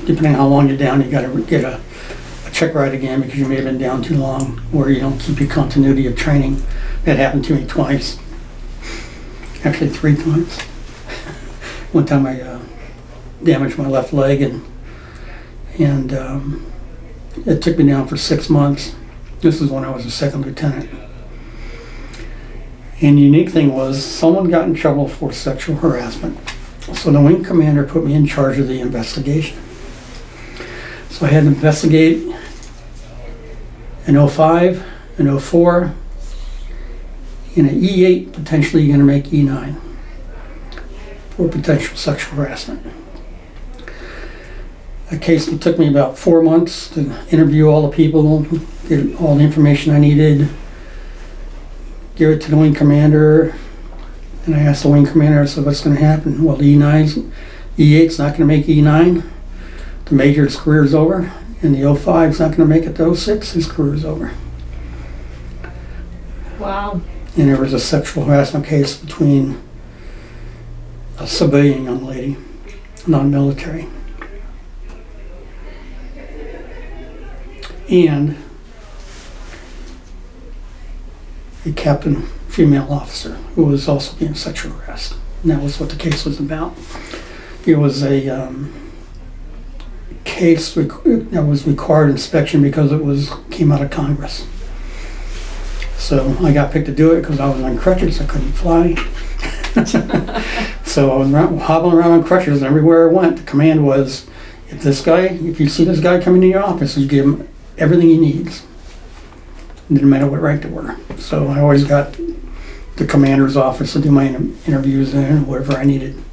Depending on how long you're down, you got to get a check ride again because you may have been down too long, or you don't keep your continuity of training. That happened to me twice. Actually 3 times. One time I damaged my left leg, and And it took me down for 6 months. This is when I was a second lieutenant. And the unique thing was, someone got in trouble for sexual harassment. So the wing commander put me in charge of the investigation. So I had to investigate in 05, in 04, in an E8, potentially going to make E9 for potential sexual harassment. A case that took me about 4 months to interview all the people, get all the information I needed, give it to the wing commander, and I asked the wing commander, I said, what's going to happen? Well, the E8's not going to make E9, the major's career's over, and the 05's not going to make it to 06, his career's over. Wow. And there was a sexual harassment case between a civilian young lady, non-military, and a captain female officer who was also being sexually harassed. And that was what the case was about. It was a case that was required inspection because it came out of Congress. So I got picked to do it because I was on crutches, I couldn't fly. So I was hobbling around on crutches, and everywhere I went, the command was, if you see this guy coming to your office, you give him everything he needs. It didn't matter what rank they were. So I always got the commander's office to do my interviews and whatever I needed.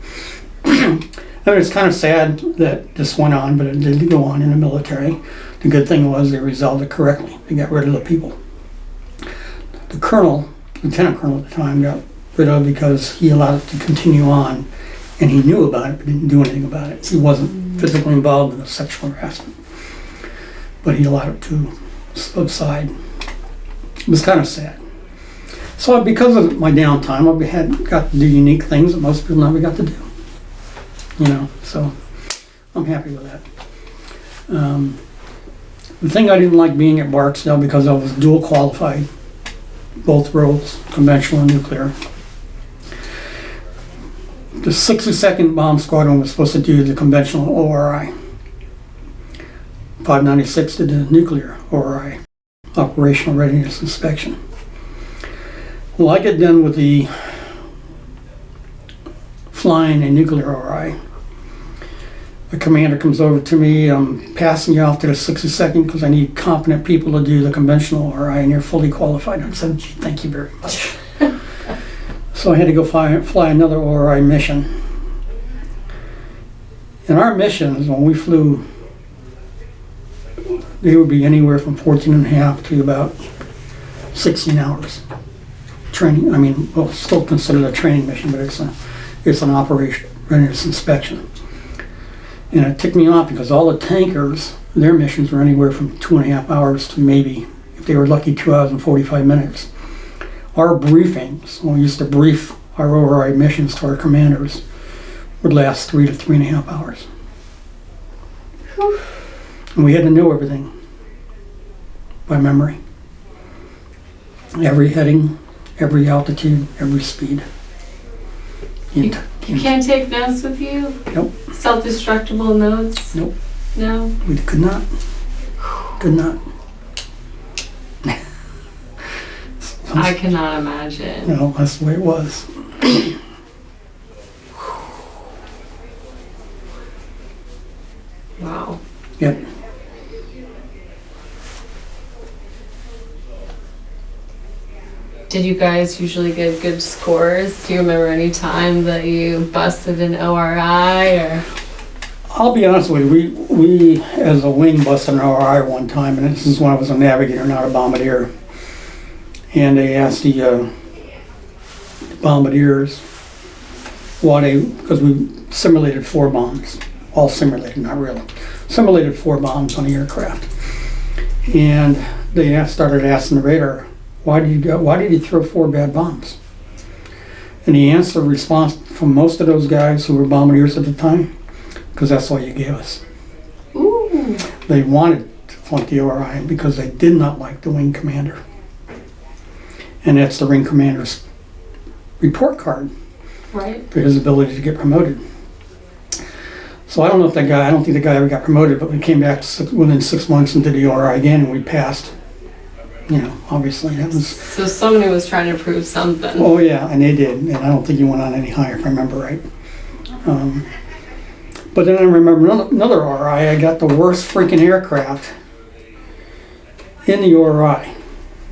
I mean, it's kind of sad that this went on, but it did go on in the military. The good thing was they resolved it correctly. They got rid of the people. The colonel, lieutenant colonel at the time, got rid of because he allowed it to continue on, and he knew about it but didn't do anything about it. He wasn't physically involved in the sexual harassment, but he allowed it to subside. It was kind of sad. So because of my downtime, I got to do unique things that most people never got to do. So I'm happy with that. The thing I didn't like being at Barksdale, because I was dual qualified, both roles, conventional and nuclear. The 62nd Bomb Squadron was supposed to do the conventional ORI. 596 did the nuclear ORI, Operational Readiness Inspection. Well, I get done with the flying a nuclear ORI. The commander comes over to me, I'm passing you off to the 62nd because I need competent people to do the conventional ORI, and you're fully qualified. I said, gee, thank you very much. So I had to go fly another ORI mission. And our missions, when we flew, they would be anywhere from 14 and a half to about 16 hours. Training, still considered a training mission, but it's an operation readiness inspection. And it ticked me off because all the tankers, their missions were anywhere from 2.5 hours to maybe, if they were lucky, 2 hours and 45 minutes. Our briefings, when we used to brief our ORI missions to our commanders, would last 3 to 3.5 hours. Whew. And we had to know everything by memory. Every heading, every altitude, every speed. You can't take notes with you? Nope. Self-destructible notes? Nope. No? We could not. Could not. I cannot imagine. No, that's the way it was. Wow. Yep. Did you guys usually get good scores? Do you remember any time that you busted an ORI or? I'll be honest with you, we as a wing busted an ORI one time, and this is when I was a navigator, not a bombardier. And they asked the bombardiers because we simulated 4 bombs, all simulated, not real. Simulated 4 bombs on the aircraft. And they started asking the radar, why did you throw 4 bad bombs? And the response from most of those guys who were bombardiers at the time, because that's all you gave us. Ooh. They wanted to flunk the ORI because they did not like the wing commander. And that's the wing commander's report card, right, for his ability to get promoted. So I don't know if I don't think the guy ever got promoted, but we came back within 6 months and did the ORI again, and we passed. You know, obviously that was. So somebody was trying to prove something. Oh yeah, and they did, and I don't think he went on any higher, if I remember right. But then I remember another ORI. I got the worst freaking aircraft in the ORI.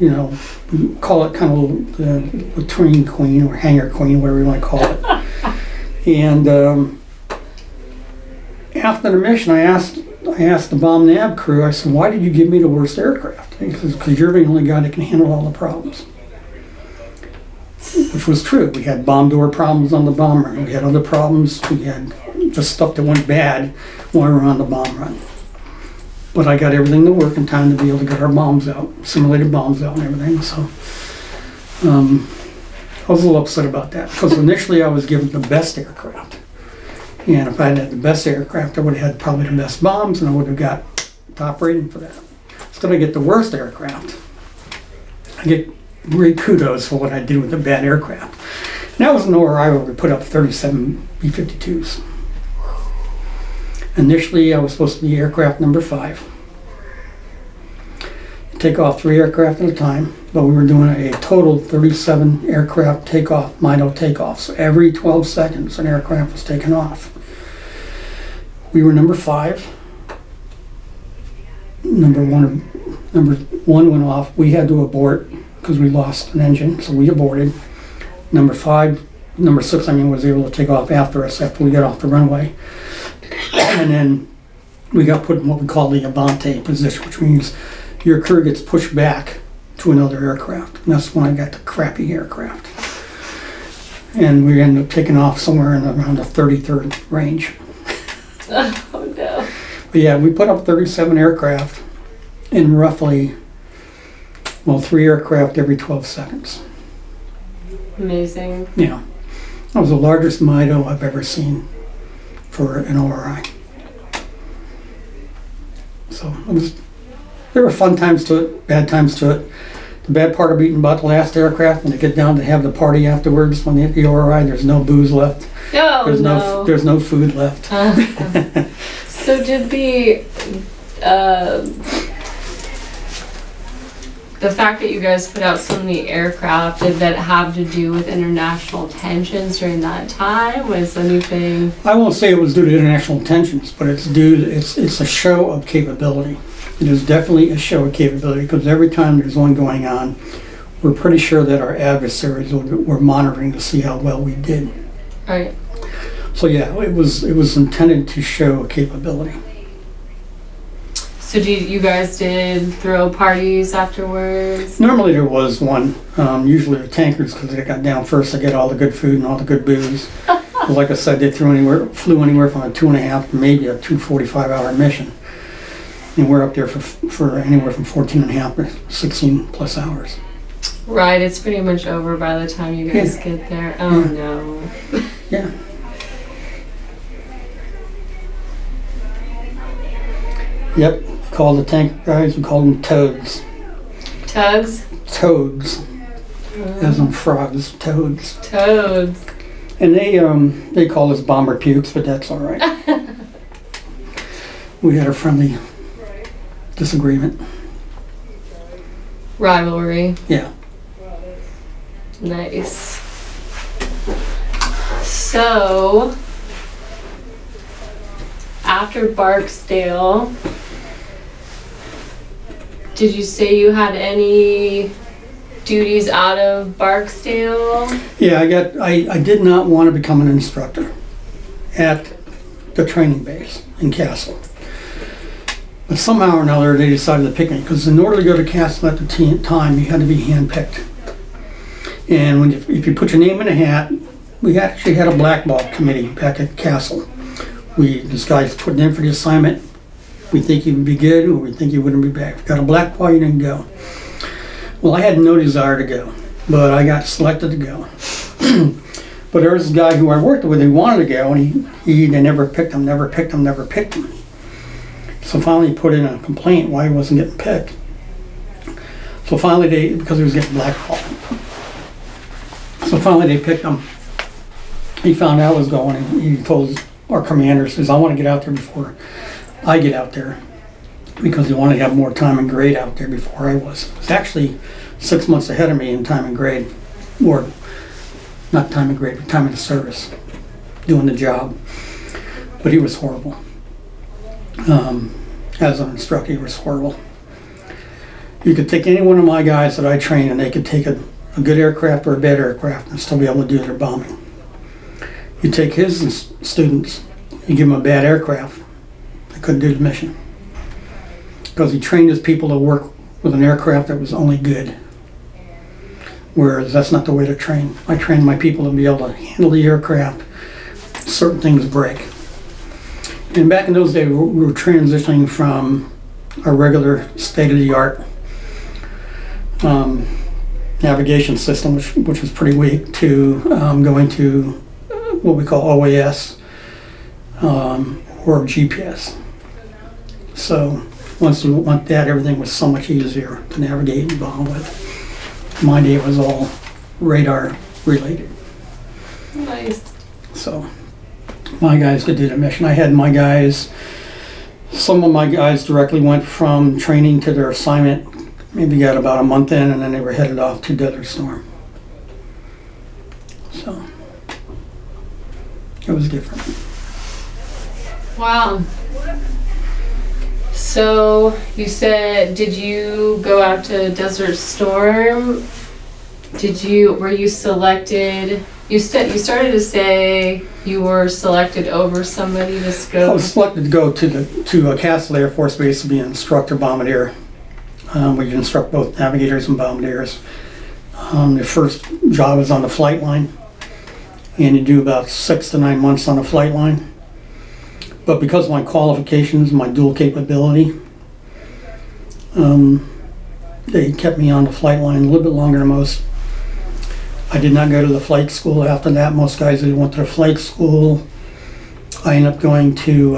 You know, we call it kind of the latrine queen or hangar queen, whatever you want to call it. And after the mission, I asked the bomb nav crew, I said, why did you give me the worst aircraft? He says, because you're the only guy that can handle all the problems. Which was true. We had bomb door problems on the bomb run. We had other problems. We had just stuff that went bad while we were on the bomb run. But I got everything to work in time to be able to get our bombs out, simulated bombs out and everything. So I was a little upset about that because initially I was given the best aircraft. And if I had the best aircraft, I would have had probably the best bombs and I would have got top rating for that. Instead I get the worst aircraft. I get great kudos for what I did with the bad aircraft. And that was an ORI where we put up 37 B-52s. Initially, I was supposed to be aircraft number 5. Take off 3 aircraft at a time, but we were doing a total 37 aircraft takeoff, MIDO takeoff. So every 12 seconds, an aircraft was taken off. We were number 5. Number one went off. We had to abort because we lost an engine, so we aborted. Number 6, was able to take off after us after we got off the runway. And then we got put in what we call the Avante position, which means your crew gets pushed back to another aircraft. And that's when I got the crappy aircraft. And we ended up taking off somewhere in around the 33rd range. Oh no. But yeah, we put up 37 aircraft in roughly, 3 aircraft every 12 seconds. Amazing. Yeah. That was the largest MIDO I've ever seen for an ORI. So there were fun times to it, bad times to it. The bad part of beating about the last aircraft, when they get down to have the party afterwards, when they hit the ORI, there's no booze left. Oh, there's no food left. So did the fact that you guys put out so many aircraft, did that have to do with international tensions during that time? Was anything? I won't say it was due to international tensions, but it's a show of capability. It is definitely a show of capability because every time there's one going on, we're pretty sure that our adversaries were monitoring to see how well we did. Right. So yeah, it was intended to show capability. So you guys did throw parties afterwards? Normally there was one. Usually the tankers, because they got down first, they get all the good food and all the good booze. Like I said, they flew anywhere from a 2.5 to maybe a 245-hour mission. And we're up there for anywhere from 14.5 to 16 plus hours. Right, it's pretty much over by the time you guys get there. Oh no. Yeah. Yep. Called the tank guys, we called them toads. Tugs? Toads. As in frogs, toads. Toads. And they call us bomber pukes, but that's all right. We had a friendly disagreement. Rivalry. Yeah. Nice. So, after Barksdale, did you say you had any duties out of Barksdale? Yeah, I did not want to become an instructor at the training base in Castle. But somehow or another they decided to pick me because in order to go to Castle at the time you had to be handpicked. And if you put your name in a hat, we actually had a blackball committee back at Castle. This guy's putting in for the assignment. We think he would be good or we think he wouldn't be back. If you got a blackball, you didn't go. Well, I had no desire to go, but I got selected to go. But there was a guy who I worked with who wanted to go, and they never picked him. So finally he put in a complaint why he wasn't getting picked. So finally because he was getting blackballed. So finally they picked him. He found out I was going, and he told our commander says, I want to get out there before I get out there, because he wanted to have more time and grade out there before I was. It was actually 6 months ahead of me in time and grade, or not time and grade, but time in the service, doing the job. But he was horrible. As an instructor, he was horrible. You could take any one of my guys that I train, and they could take a good aircraft or a bad aircraft and still be able to do their bombing. You take his students, you give them a bad aircraft, they couldn't do the mission. Because he trained his people to work with an aircraft that was only good. Whereas that's not the way to train. I train my people to be able to handle the aircraft. Certain things break. And back in those days, we were transitioning from a regular state-of-the-art navigation system, which was pretty weak, to going to what we call OAS or GPS. So once you went that, everything was so much easier to navigate and bomb with. My day was all radar related. Nice. So my guys could do the mission. I had my guys, some of my guys directly went from training to their assignment, maybe got about a month in, and then they were headed off to Desert Storm. So it was different. Wow. So you said, did you go out to Desert Storm? Were you selected? You started to say you were selected over somebody to go. I was selected to go to Castle Air Force Base to be an instructor bombardier. We instruct both navigators and bombardiers. The first job is on the flight line, and you do about 6 to 9 months on the flight line. But because of my qualifications, my dual capability, they kept me on the flight line a little bit longer than most. I did not go to the flight school after that. Most guys that went to the flight school. I ended up going to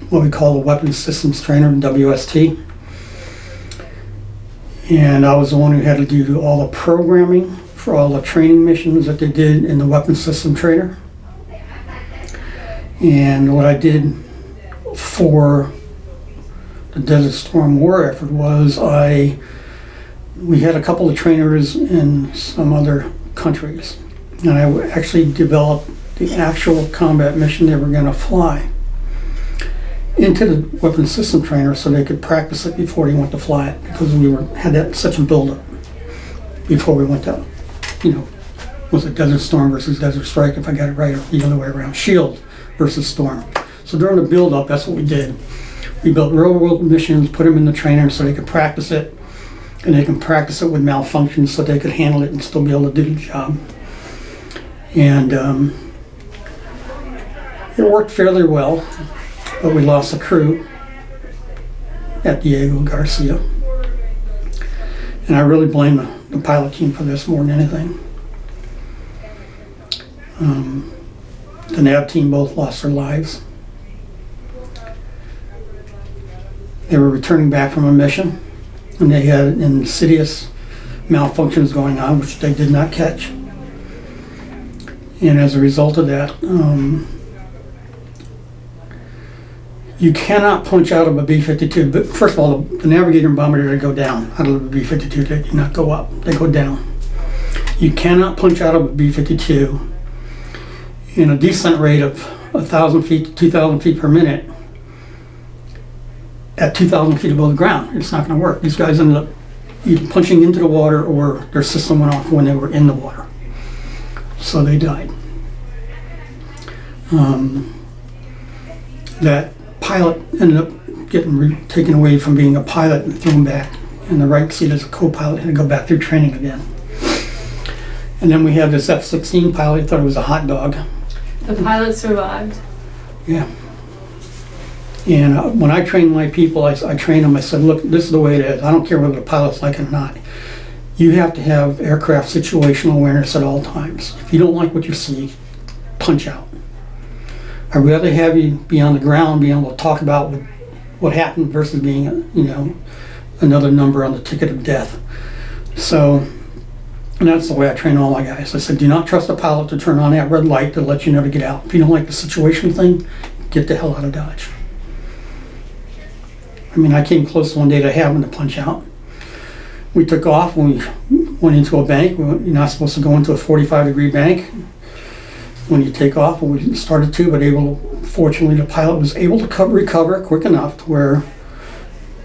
what we call the Weapons Systems Trainer, WST. And I was the one who had to do all the programming for all the training missions that they did in the Weapons System Trainer. And what I did for the Desert Storm War effort was we had a couple of trainers in some other countries, and I actually developed the actual combat mission they were going to fly into the weapons system trainer so they could practice it before they went to fly it, because we had such a buildup before we went to, was it Desert Storm versus Desert Strike, if I got it right, or the other way around, Shield versus Storm. So during the buildup, that's what we did. We built real world missions, put them in the trainer so they could practice it, and they can practice it with malfunctions so they could handle it and still be able to do the job. And it worked fairly well, but we lost a crew at Diego Garcia. And I really blame the pilot team for this more than anything. The nav team both lost their lives. They were returning back from a mission, and they had insidious malfunctions going on, which they did not catch. And as a result of that, you cannot punch out of a B-52. But first of all, the navigator and bombardier go down out of the B-52. They do not go up, they go down. You cannot punch out of a B-52 in a descent rate of 1,000 feet to 2,000 feet per minute at 2,000 feet above the ground. It's not going to work. These guys ended up either punching into the water or their system went off when they were in the water. So they died. That pilot ended up getting taken away from being a pilot and thrown back in the right seat as a co-pilot and to go back through training again. And then we had this F-16 pilot. He thought it was a hot dog. The pilot survived. Yeah. And when I train my people, I train them, I said, look, this is the way it is. I don't care whether the pilot's like it or not. You have to have aircraft situational awareness at all times. If you don't like what you see, punch out. I'd rather have you be on the ground, being able to talk about what happened versus being, another number on the ticket of death. So And that's the way I train all my guys. I said, do not trust a pilot to turn on that red light to let you know to get out. If you don't like the situation thing, get the hell out of Dodge. I mean, I came close one day to having to punch out. We took off and we went into a bank. You're not supposed to go into a 45-degree bank when you take off. We started to, but fortunately the pilot was able to recover quick enough to where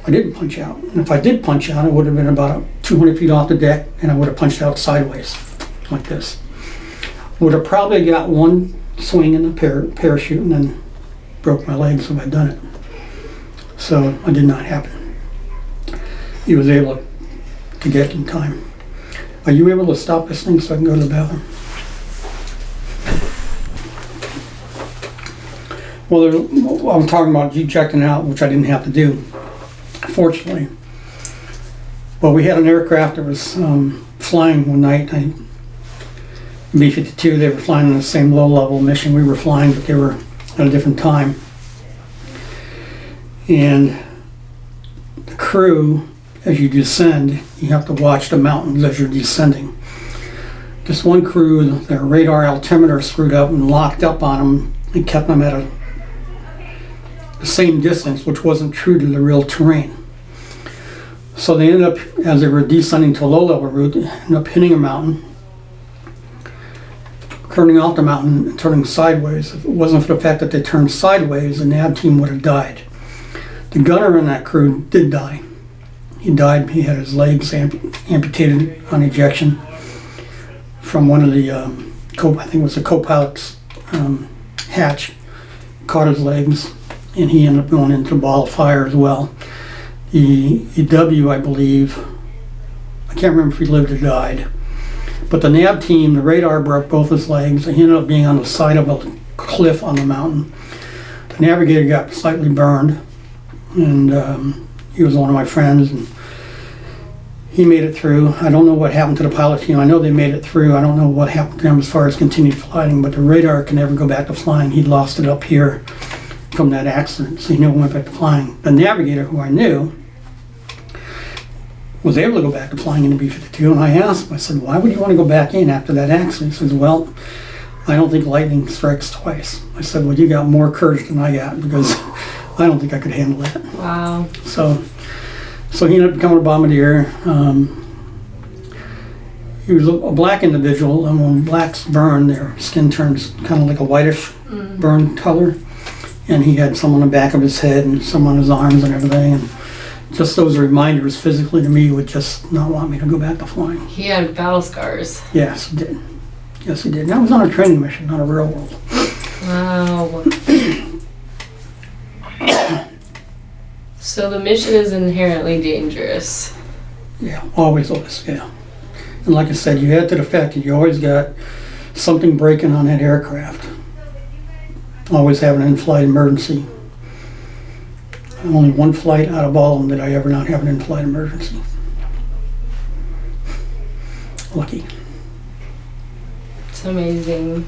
I didn't punch out. And if I did punch out, it would have been about 200 feet off the deck, and I would have punched out sideways, like this. Would have probably got one swing in the parachute and then broke my legs if I'd done it. So it did not happen. He was able to get in time. Are you able to stop this thing so I can go to the bathroom? Well, I'm talking about ejecting out, which I didn't have to do, fortunately. But we had an aircraft that was flying one night. B-52, they were flying on the same low-level mission we were flying, but they were at a different time. And the crew, as you descend, you have to watch the mountains as you're descending. This one crew, their radar altimeter screwed up and locked up on them and kept them at the same distance, which wasn't true to the real terrain. So they ended up, as they were descending to a low-level route, ended up hitting a mountain, turning off the mountain and turning sideways. If it wasn't for the fact that they turned sideways, the nav team would have died. The gunner in that crew did die. He died. He had his legs amputated on ejection from one of the, I think it was the co-pilot's hatch. Caught his legs, and he ended up going into a ball of fire as well. The EW, I believe, I can't remember if he lived or died, but the nav team, the radar broke both his legs. He ended up being on the side of a cliff on the mountain. The navigator got slightly burned, and he was one of my friends, and he made it through. I don't know what happened to the pilot team. I know they made it through. I don't know what happened to them as far as continued flying, but the radar can never go back to flying. He lost it up here from that accident, so he never went back to flying. The navigator, who I knew, was able to go back to flying in the B-52, and I asked him, I said, why would you want to go back in after that accident? He says, well, I don't think lightning strikes twice. I said, well, you got more courage than I got, because I don't think I could handle that. Wow. So he ended up becoming a bombardier. He was a black individual, and when blacks burn, their skin turns kind of like a whitish burn color. And he had some on the back of his head and some on his arms and everything. And just those reminders physically to me would just not want me to go back to flying. He had battle scars. Yes, he did. Yes, he did. And that was on a training mission, not a real world. Wow. So the mission is inherently dangerous. Yeah, always was, yeah. And like I said, you add to the fact that you always got something breaking on that aircraft. Always have an in-flight emergency. Only one flight out of all of them did I ever not have an in-flight emergency. Lucky. It's amazing.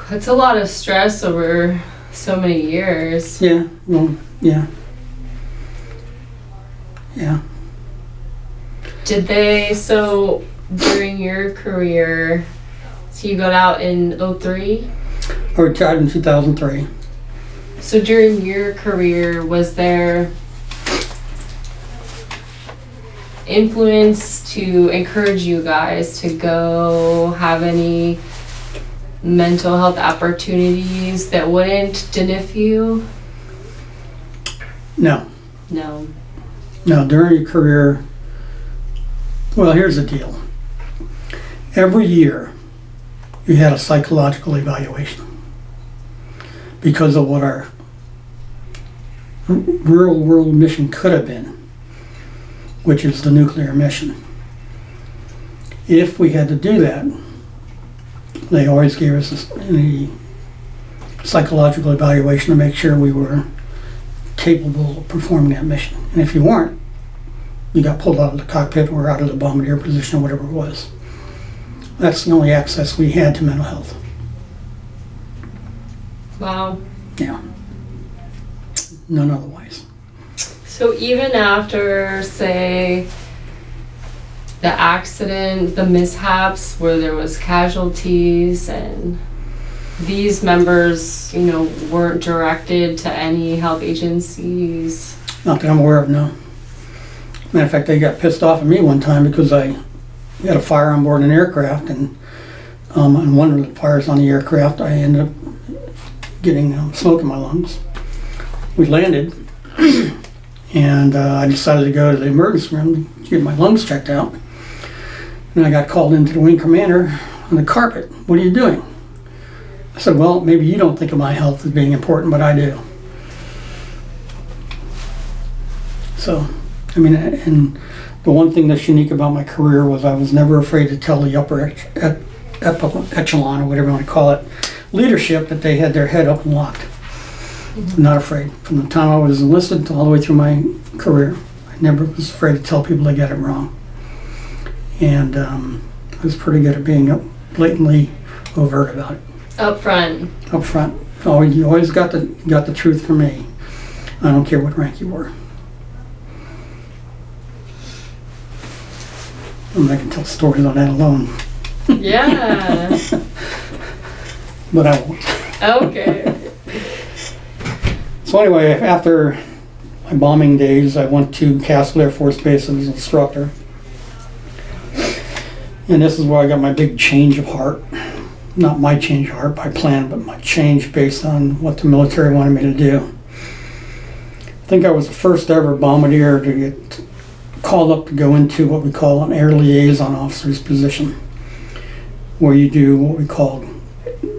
That's a lot of stress over so many years. Yeah, well, yeah. Yeah. Did they, so during your career, so you got out in 2003? I retired in 2003. So during your career, was there influence to encourage you guys to go have any mental health opportunities that wouldn't deniff you? No. No. No, during your career, well, here's the deal. Every year, you had a psychological evaluation because of what our real world mission could have been, which is the nuclear mission. If we had to do that, they always gave us a psychological evaluation to make sure we were capable of performing that mission. And if you weren't, you got pulled out of the cockpit or out of the bombardier position or whatever it was. That's the only access we had to mental health. Wow. Yeah. None otherwise. So even after, say, the accident, the mishaps where there was casualties, and these members, weren't directed to any help agencies? Not that I'm aware of, no. Matter of fact, they got pissed off at me one time because I had a fire on board an aircraft, and on one of the fires on the aircraft, I ended up getting smoke in my lungs. We landed, and I decided to go to the emergency room to get my lungs checked out. And I got called into the wing commander on the carpet. "What are you doing?" I said, "Well, maybe you don't think of my health as being important, but I do." So, and the one thing that's unique about my career was I was never afraid to tell the upper echelon, or whatever you want to call it, leadership, that they had their head up and locked. I'm not afraid. From the time I was enlisted all the way through my career, I never was afraid to tell people they got it wrong. And I was pretty good at being blatantly overt about it. Up front. Up front. Oh, you always got the truth from me. I don't care what rank you were. I mean, I can tell stories on that alone. Yeah. But I won't. Okay. So anyway, after my bombing days, I went to Castle Air Force Base as an instructor. And this is where I got my big change of heart. Not my change of heart by plan, but my change based on what the military wanted me to do. I think I was the first ever bombardier to get called up to go into what we call an air liaison officer's position, where you do what we call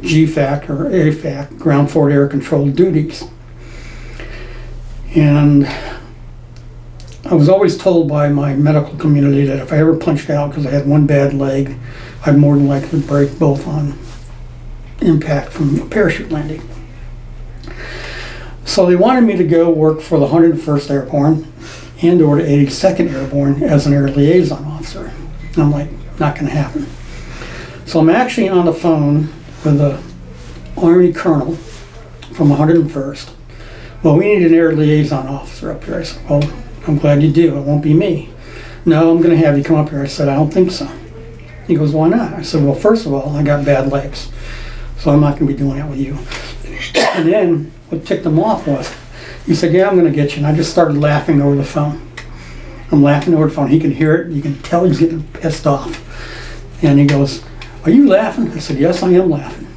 GFAC or AFAC, ground forward air control duties. And I was always told by my medical community that if I ever punched out because I had one bad leg, I'd more than likely break both on impact from a parachute landing. So they wanted me to go work for the 101st Airborne and or the 82nd Airborne as an air liaison officer. And I'm like, not going to happen. So I'm actually on the phone with a Army colonel from 101st. "Well, we need an air liaison officer up here." I said, "Well, I'm glad you do. It won't be me." "No, I'm going to have you come up here." I said, "I don't think so." He goes, "Why not?" I said, "Well, first of all, I got bad legs, so I'm not going to be doing that with you." And then what ticked him off was, he said, "Yeah, I'm going to get you." And I just started laughing over the phone. I'm laughing over the phone. He can hear it. You can tell he's getting pissed off. And he goes, "Are you laughing?" I said, "Yes, I am laughing."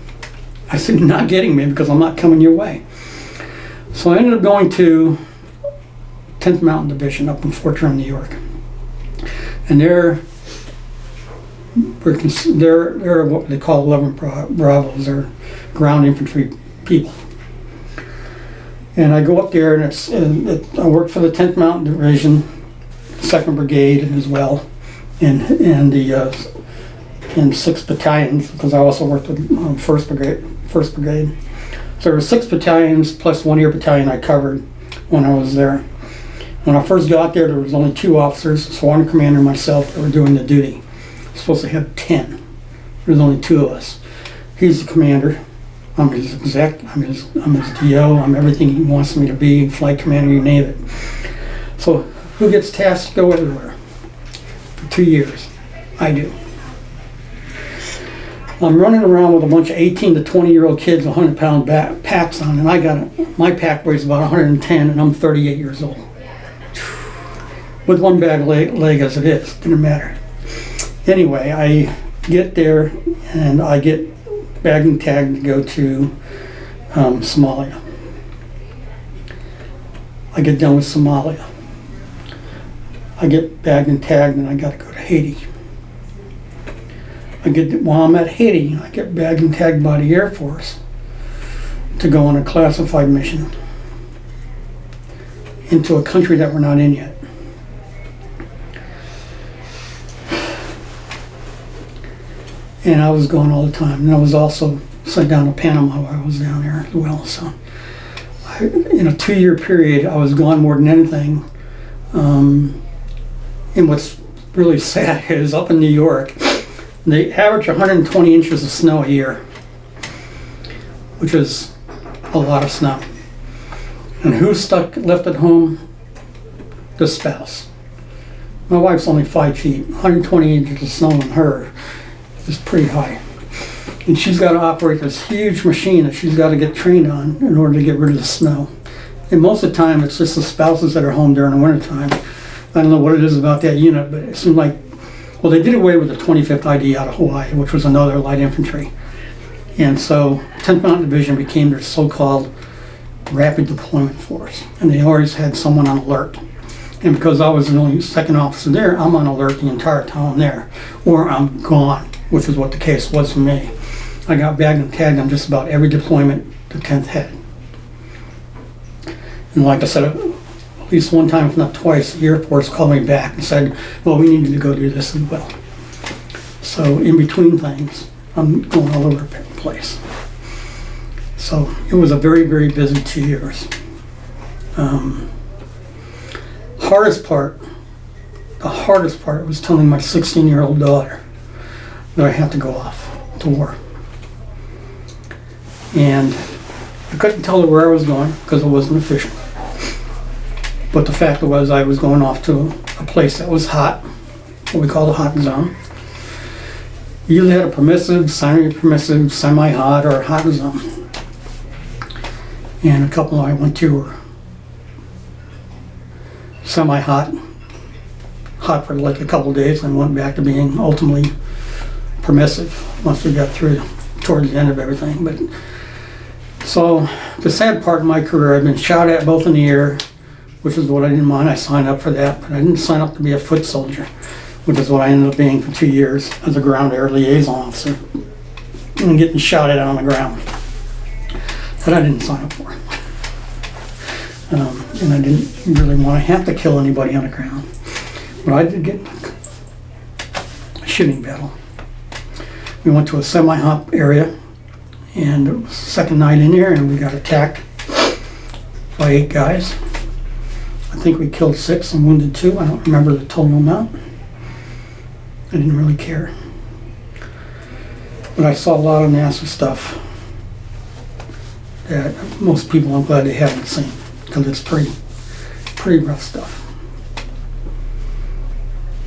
I said, "You're not getting me because I'm not coming your way." So I ended up going to 10th Mountain Division up in Fort Drum, New York. And they're what they call 11 Bravos. They're ground infantry people. And I go up there, and I work for the 10th Mountain Division, 2nd Brigade as well, and the 6 battalions, because I also worked with 1st Brigade. So there were 6 battalions plus 1 air battalion I covered when I was there. When I first got there was only 2 officers, squadron commander and myself, that were doing the duty. I was supposed to have 10. There was only 2 of us. He's the commander. I'm his exec. I'm his DO. I'm everything he wants me to be. Flight commander, you name it. So who gets tasked to go everywhere? For 2 years, I do. I'm running around with a bunch of 18 to 20-year-old kids with 100-pound packs on, and my pack weighs about 110, and I'm 38 years old. With one bad leg as it is, didn't matter. Anyway, I get there, and I get bagged and tagged to go to Somalia. I get done with Somalia. I get bagged and tagged, and I got to go to Haiti. While I'm at Haiti, I get bagged and tagged by the Air Force to go on a classified mission into a country that we're not in yet. And I was gone all the time. And I was also sent down to Panama while I was down there as well. So in a 2-year period, I was gone more than anything. And what's really sad is up in New York, they average 120 inches of snow a year, which is a lot of snow. And who's left at home? The spouse. My wife's only 5 feet, 120 inches of snow on her is pretty high. And she's got to operate this huge machine that she's got to get trained on in order to get rid of the snow. And most of the time, it's just the spouses that are home during the wintertime. I don't know what it is about that unit, but it seemed like, well, they did away with the 25th ID out of Hawaii, which was another light infantry. And so 10th Mountain Division became their so-called rapid deployment force. And they always had someone on alert. And because I was the only second officer there, I'm on alert the entire time there, or I'm gone, which is what the case was for me. I got bagged and tagged on just about every deployment the 10th had. And like I said, at least one time, if not twice, the Air Force called me back and said, well, we need you to go do this as well. So in between things, I'm going all over the place. So it was a very, very busy 2 years. The hardest part was telling my 16-year-old daughter that I have to go off to war. And I couldn't tell her where I was going because it wasn't official. But the fact was I was going off to a place that was hot, what we call the hot zone. You either had a permissive, semi-permissive, semi-hot, or a hot zone. And a couple I went to were semi-hot, hot for like a couple days, and went back to being ultimately permissive once we got through towards the end of everything. But so the sad part of my career, I've been shot at both in the air, which is what I didn't mind. I signed up for that, but I didn't sign up to be a foot soldier, which is what I ended up being for 2 years as a ground air liaison officer and getting shot at on the ground. That I didn't sign up for. And I didn't really want to have to kill anybody on the ground. But I did get a shooting battle. We went to a semi-hot area, and it was the second night in there, and we got attacked by 8 guys. I think we killed 6 and wounded 2. I don't remember the total amount. I didn't really care. But I saw a lot of nasty stuff that most people, I'm glad they haven't seen, because it's pretty rough stuff.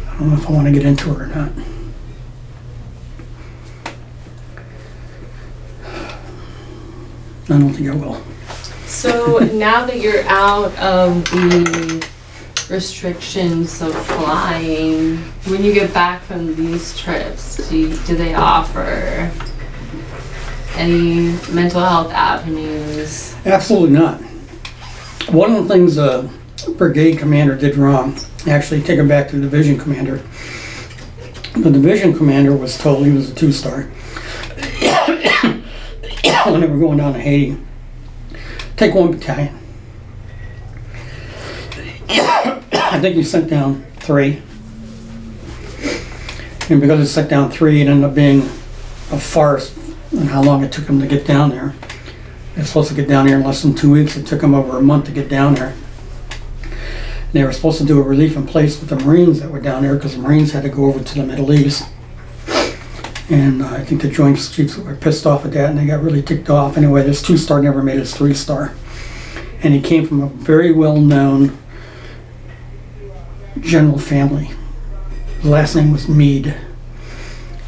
I don't know if I want to get into it or not. I don't think I will. So now that you're out of the restrictions of flying, when you get back from these trips, do they offer any mental health avenues? Absolutely not. One of the things the brigade commander did wrong, actually take it back to the division commander. The division commander was told, he was a 2-star, when they were going down to Haiti, take 1 battalion. I think he sent down 3. And because he sent down 3, it ended up being a farce on how long it took him to get down there. They're supposed to get down here in less than 2 weeks. It took them over a month to get down there. They were supposed to do a relief in place with the Marines that were down there because the Marines had to go over to the Middle East. And I think the Joint Chiefs were pissed off at that and they got really ticked off. Anyway, this 2-star never made his 3-star. And he came from a very well-known general family. His last name was Meade.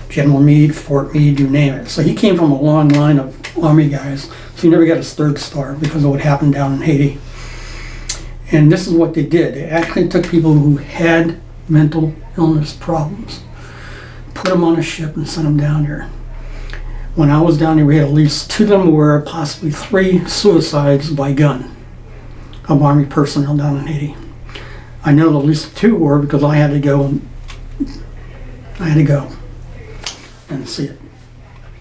General Meade, Fort Meade, you name it. So he came from a long line of Army guys. So he never got his 3rd star because of what happened down in Haiti. And this is what they did. They actually took people who had mental illness problems, put them on a ship and sent them down here. When I was down here, we had at least 2 of them were possibly 3 suicides by gun of Army personnel down in Haiti. I know at least 2 were because I had to go and see it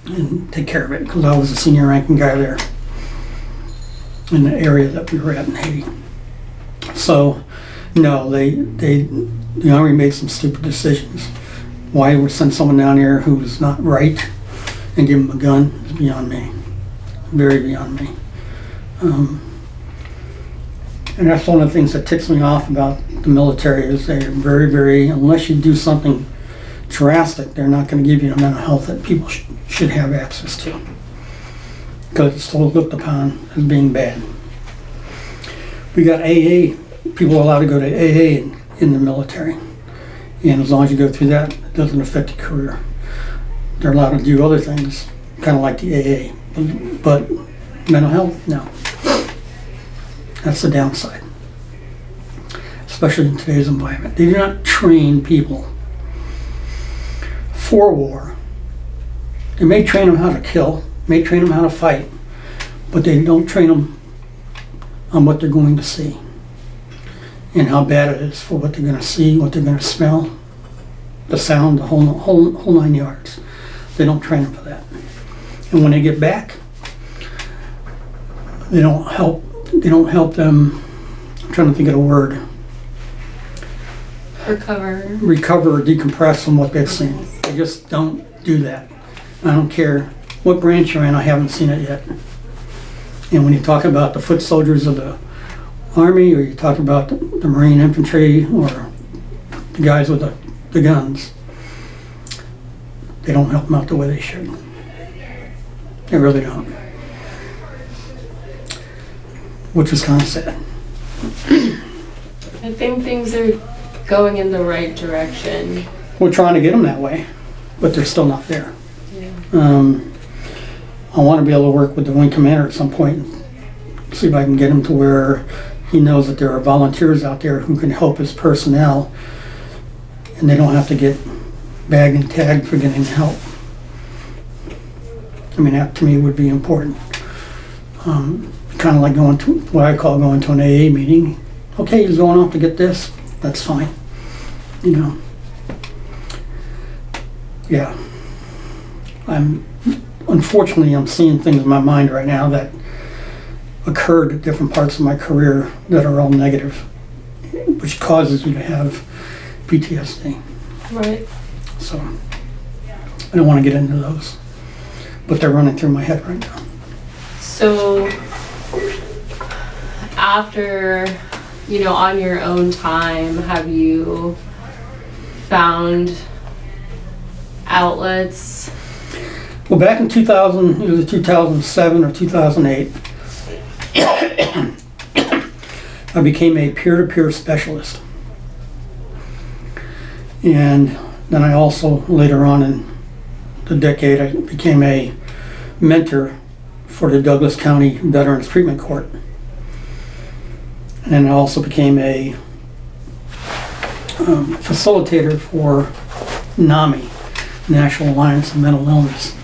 and take care of it because I was the senior ranking guy there in the area that we were at in Haiti. So, no, the Army made some stupid decisions. Why would send someone down here who's not right and give him a gun is beyond me. Very beyond me. And that's one of the things that ticks me off about the military is they're very, very, unless you do something drastic, they're not going to give you the mental health that people should have access to. Because it's still looked upon as being bad. We got AA, people are allowed to go to AA in the military. And as long as you go through that, it doesn't affect your career. They're allowed to do other things, kind of like the AA. But mental health, no. That's the downside. Especially in today's environment. They do not train people for war. They may train them how to kill, may train them how to fight, but they don't train them on what they're going to see and how bad it is for what they're going to see, what they're going to smell, the sound, the whole 9 yards. They don't train them for that. And when they get back, they don't help them, I'm trying to think of the word, recover or decompress from what they've seen. They just don't do that. I don't care what branch you're in, I haven't seen it yet. And when you talk about the foot soldiers of the Army, or you talk about the Marine infantry, or the guys with the guns, they don't help them out the way they should. They really don't. Which is kind of sad. I think things are going in the right direction. We're trying to get them that way, but they're still not there. Yeah. I want to be able to work with the wing commander at some point, see if I can get him to where he knows that there are volunteers out there who can help his personnel, and they don't have to get bagged and tagged for getting help. I mean, that to me would be important. Kind of like going to what I call going to an AA meeting. Okay, he's going off to get this, that's fine. You know. Yeah. Unfortunately, I'm seeing things in my mind right now that occurred at different parts of my career that are all negative, which causes you to have PTSD. Right. So, I don't want to get into those, but they're running through my head right now. So, after, on your own time, have you found outlets? Well, back in 2000, either 2007 or 2008, I became a peer-to-peer specialist. And then I also, later on in the decade, I became a mentor for the Douglas County Veterans Treatment Court. And then I also became a facilitator for NAMI, National Alliance of Mental Illness.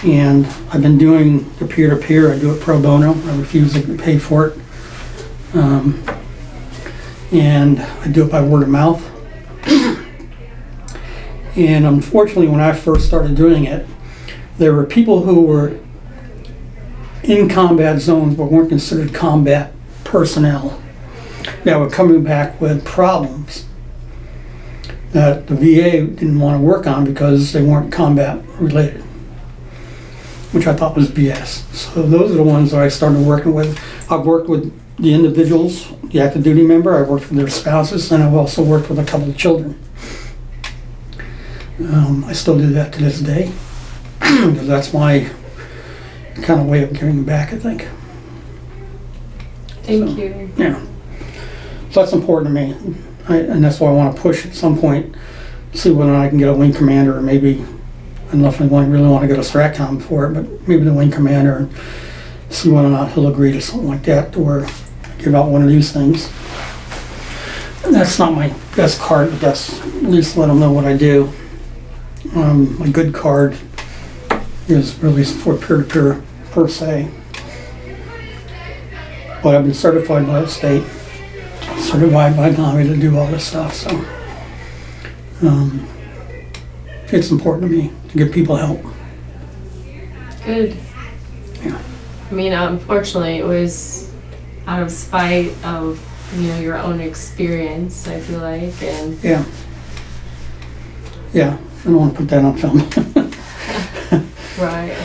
And I've been doing the peer-to-peer. I do it pro bono. I refuse to pay for it. And I do it by word of mouth. And unfortunately, when I first started doing it, there were people who were in combat zones but weren't considered combat personnel that were coming back with problems that the VA didn't want to work on because they weren't combat related, which I thought was BS. So those are the ones that I started working with. I've worked with the individuals, the active duty member, I've worked with their spouses, and I've also worked with a couple of children. I still do that to this day, because that's my kind of way of giving back, I think. Thank you. Yeah. So that's important to me, and that's why I want to push at some point, see whether I can get a wing commander, or maybe, I don't know if I really want to get a STRATCOM for it, but maybe the wing commander, and see whether or not he'll agree to something like that, to where I give out one of these things. And that's not my best card, but that's at least let them know what I do. My good card is really for peer-to-peer per se. But I've been certified by the state, certified by NAMI to do all this stuff, so it's important to me to give people help. Good. Yeah. I mean, unfortunately, it was out of spite of, your own experience, I feel like, and... Yeah. Yeah, I don't want to put that on film. Right.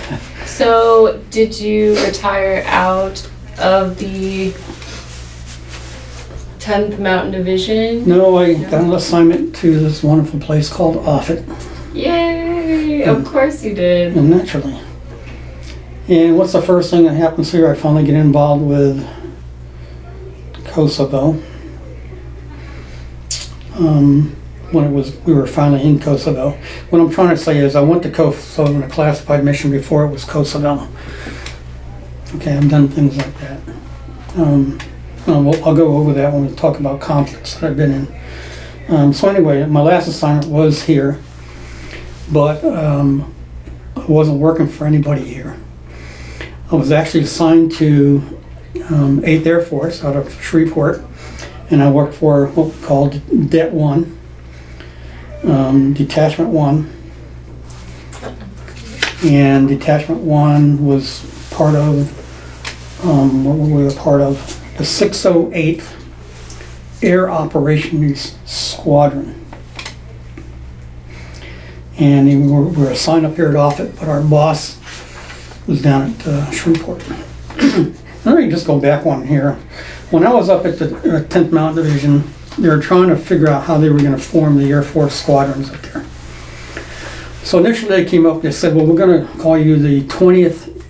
So, did you retire out of the 10th Mountain Division? No, I got an assignment to this wonderful place called Offutt. Yay! Of course you did. And naturally. And what's the first thing that happens here? I finally get involved with Kosovo. when we were finally in Kosovo. What I'm trying to say is I went to Kosovo in a classified mission before it was Kosovo. Okay, I've done things like that. I'll go over that when we talk about conflicts that I've been in. So anyway, my last assignment was here, but I wasn't working for anybody here. I was actually assigned to 8th Air Force out of Shreveport, and I worked for what we called Det 1, Detachment 1. And Detachment 1 was part of, what we were part of, the 608th Air Operations Squadron. And we were assigned up here at Offutt, but our boss was down at Shreveport. Let me just go back one here. When I was up at the 10th Mountain Division, they were trying to figure out how they were going to form the Air Force squadrons up there. So initially they came up, they said, well, we're going to call you the 20th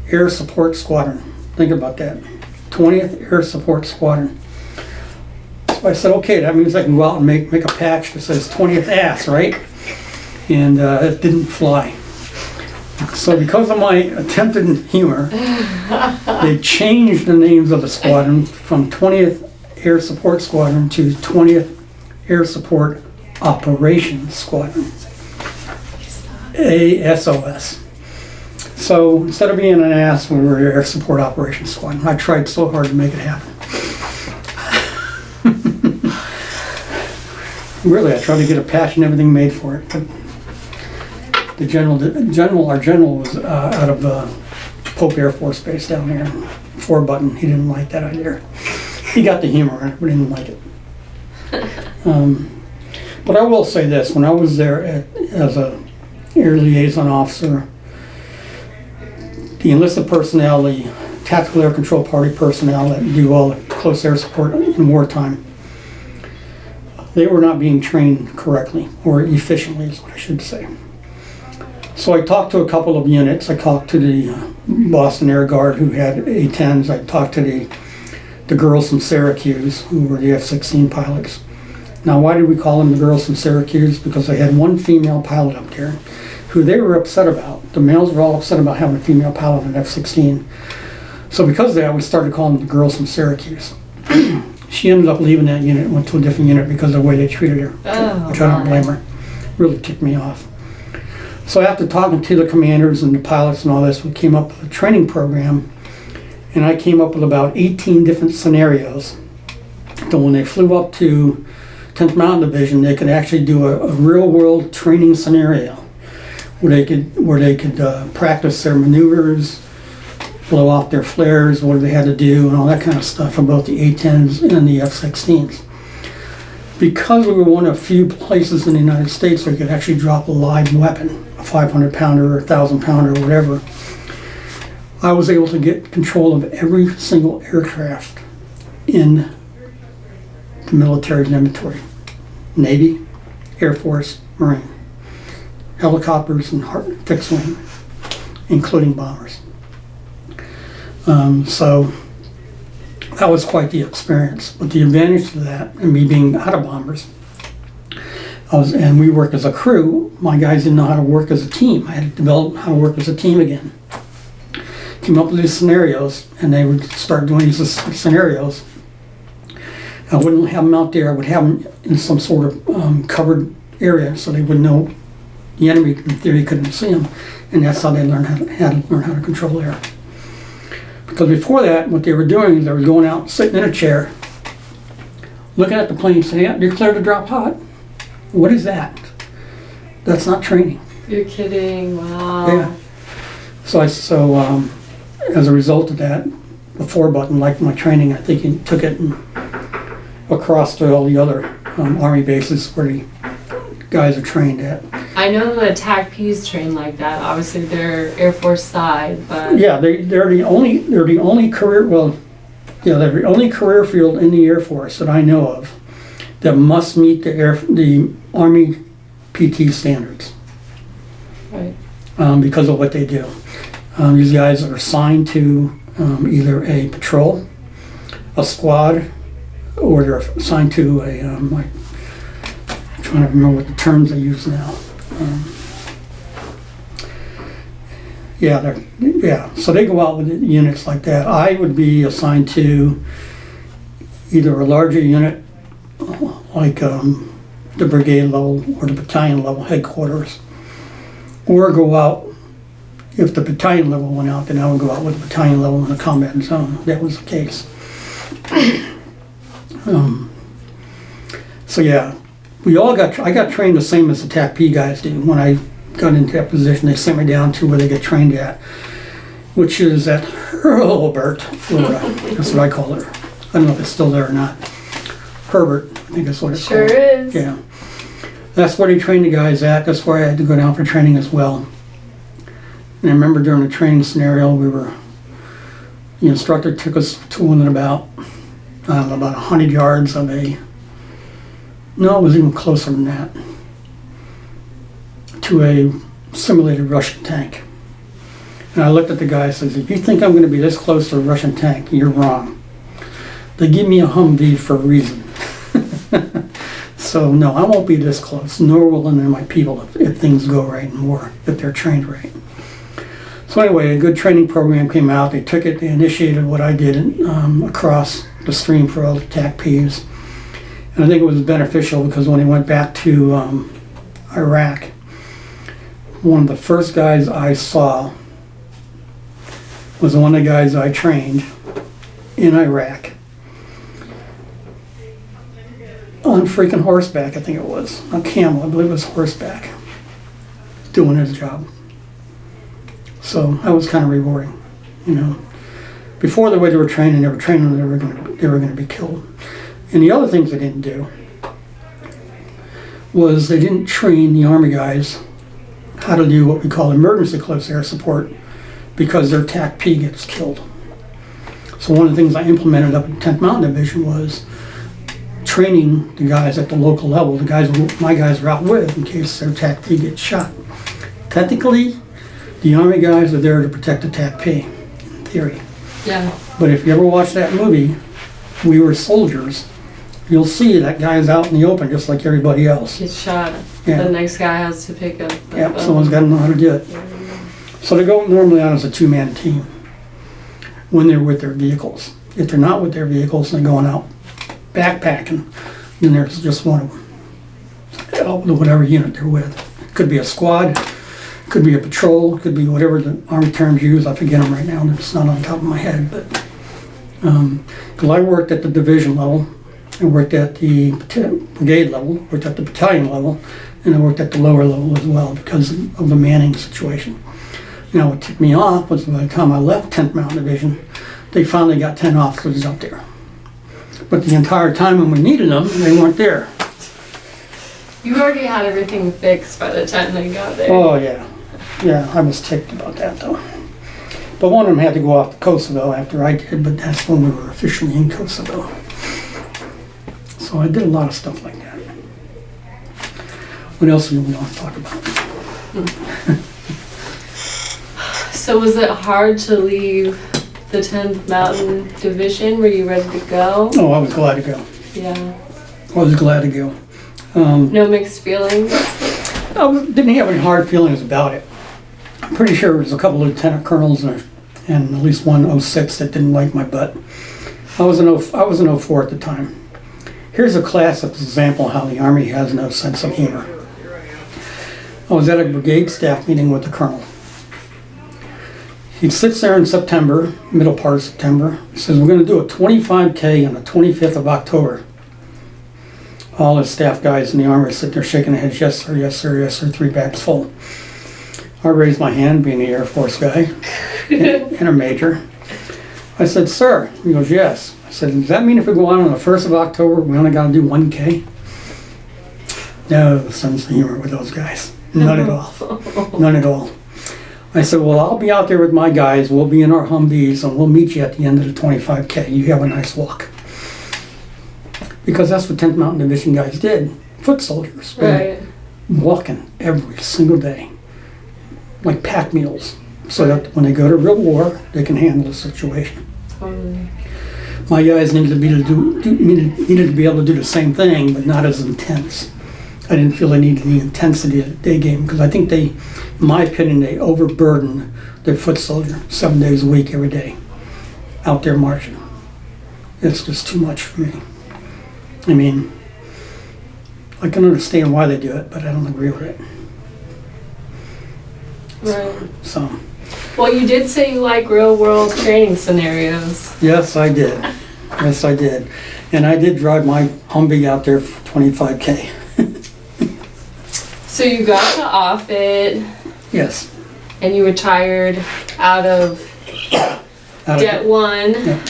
Air Support Squadron. Think about that. 20th Air Support Squadron. So I said, okay, that means I can go out and make a patch that says 20th ass, right? And it didn't fly. So because of my attempted humor, they changed the names of the squadron from 20th Air Support Squadron to 20th Air Support Operations Squadron. ASOS. So instead of being an ass, we were Air Support Operations Squadron. I tried so hard to make it happen. Really, I tried to get a patch and everything made for it. But our general was out of Pope Air Force Base down there, 4-button. He didn't like that idea. He got the humor in it, but he didn't like it. But I will say this: when I was there as a air liaison officer, the enlisted personnel, the tactical air control party personnel that do all the close air support in wartime, they were not being trained correctly or efficiently, is what I should say. So I talked to a couple of units. I talked to the Boston Air Guard, who had A-10s. I talked to the girls from Syracuse, who were the F-16 pilots. Now, why did we call them the girls from Syracuse? Because they had one female pilot up there who they were upset about. The males were all upset about having a female pilot in F-16. So because of that, we started calling them the girls from Syracuse. She ended up leaving that unit and went to a different unit because of the way they treated her, which I don't blame her. Really ticked me off. So after talking to the commanders and the pilots and all this, we came up with a training program, and I came up with about 18 different scenarios. So when they flew up to 10th Mountain Division, they could actually do a real-world training scenario where they could practice their maneuvers, blow off their flares, what they had to do, and all that kind of stuff for both the A-10s and the F-16s. Because we were one of few places in the United States where you could actually drop a live weapon, a 500-pounder or a 1,000-pounder or whatever, I was able to get control of every single aircraft in the military's inventory. Navy, Air Force, Marine, helicopters, and fixed wing, including bombers. So that was quite the experience. But the advantage to that, and me being out of bombers, and we worked as a crew, my guys didn't know how to work as a team. I had to develop how to work as a team again. Came up with these scenarios, and they would start doing these scenarios. I wouldn't have them out there, I would have them in some sort of covered area so they would know the enemy, in theory, couldn't see them. And that's how they learned how to control air. Because before that, what they were doing is they were going out, sitting in a chair, looking at the plane, saying, yeah, you're clear to drop hot. What is that? That's not training. You're kidding, wow. Yeah. So as a result of that, the 4-button, like my training, I think he took it across to all the other Army bases where the guys are trained at. I know the TACPs train like that. Obviously, they're Air Force side, but yeah, they're the only career they're the only career field in the Air Force that I know of that must meet the Army PT standards. Right. Because of what they do. These guys are assigned to either a patrol, a squad, or they're assigned to a trying to remember what the terms they use now. So they go out with units like that. I would be assigned to either a larger unit, like the brigade level or the battalion level headquarters, or go out. If the battalion level went out, then I would go out with the battalion level in the combat zone. That was the case. So yeah, I got trained the same as the TAC-P guys do. When I got into that position, they sent me down to where they get trained at, which is at Herbert, Florida. That's what I call it. I don't know if it's still there or not. Herbert, I think that's what it's sure called. Sure is. Yeah. That's where they trained the guys at. That's where I had to go down for training as well. And I remember during the training scenario, the instructor took us to one about 100 yards of no, it was even closer than that, to a simulated Russian tank. And I looked at the guy and says, if you think I'm going to be this close to a Russian tank, you're wrong. They give me a Humvee for a reason. So no, I won't be this close, nor will any of my people if things go right and more, if they're trained right. So anyway, a good training program came out. They took it, they initiated what I did across the stream for all the TAC-Ps. And I think it was beneficial because when they went back to Iraq, one of the first guys I saw was one of the guys I trained in Iraq on freaking horseback, I think it was. On camel, I believe it was horseback, doing his job. So that was kind of rewarding, Before the way they were training, they were going to be killed. And the other things they didn't do was they didn't train the Army guys how to do what we call emergency close air support because their TAC-P gets killed. So one of the things I implemented up at 10th Mountain Division was training the guys at the local level, the guys my guys were out with, in case their TAC-P gets shot. Technically, the Army guys are there to protect the TAC-P, in theory. Yeah. But if you ever watch that movie, We Were Soldiers, you'll see that guy's out in the open just like everybody else. Gets shot. Yeah. The next guy has to pick up. Yep, someone's got to know how to do it. So they go normally out as a two-man team when they're with their vehicles. If they're not with their vehicles and they're going out backpacking, then there's just one of them, whatever unit they're with. It could be a squad, could be a patrol, could be whatever the Army terms use. I forget them right now, it's not on top of my head. But because I worked at the division level, I worked at the brigade level, worked at the battalion level, and I worked at the lower level as well because of the manning situation. What ticked me off was by the time I left 10th Mountain Division, they finally got 10 officers up there. But the entire time when we needed them, they weren't there. You already had everything fixed by the time they got there. Oh, yeah. Yeah, I was ticked about that, though. But one of them had to go off to Kosovo after I did, but that's when we were officially in Kosovo. So I did a lot of stuff like that. What else do we want to talk about? So was it hard to leave the 10th Mountain Division? Were you ready to go? Oh, I was glad to go. Yeah. I was glad to go. No mixed feelings? I didn't have any hard feelings about it. I'm pretty sure there was a couple of lieutenant colonels and at least one 06 that didn't like my butt. I was an 04 at the time. Here's a classic example of how the Army has no sense of humor. I was at a brigade staff meeting with the colonel. He sits there in September, middle part of September. He says, we're going to do a 25K on the 25th of October. All his staff guys in the Army sit there shaking their heads, yes sir, yes sir, yes sir, 3 bags full. I raised my hand, being the Air Force guy, and a major. I said, sir. He goes, yes. I said, does that mean if we go on the 1st of October, we only got to do 1K? No sense of humor with those guys. None at all. None at all. I said, well, I'll be out there with my guys. We'll be in our Humvees, and we'll meet you at the end of the 25K. You have a nice walk. Because that's what 10th Mountain Division guys did. Foot soldiers. Right. Walking every single day. Like pack mules. So that when they go to real war, they can handle the situation. Totally. My guys needed to be able to do the same thing, but not as intense. I didn't feel I needed the intensity that they gave, because I think they, in my opinion, they overburdened their foot soldier 7 days a week, every day, out there marching. It's just too much for me. I mean, I can understand why they do it, but I don't agree with it. Right. So. Well, you did say you like real world training scenarios. Yes, I did. Yes, I did. And I did drive my Humvee out there for 25K. So you got to Offutt. Yes. And you retired out of Det 1. Yeah.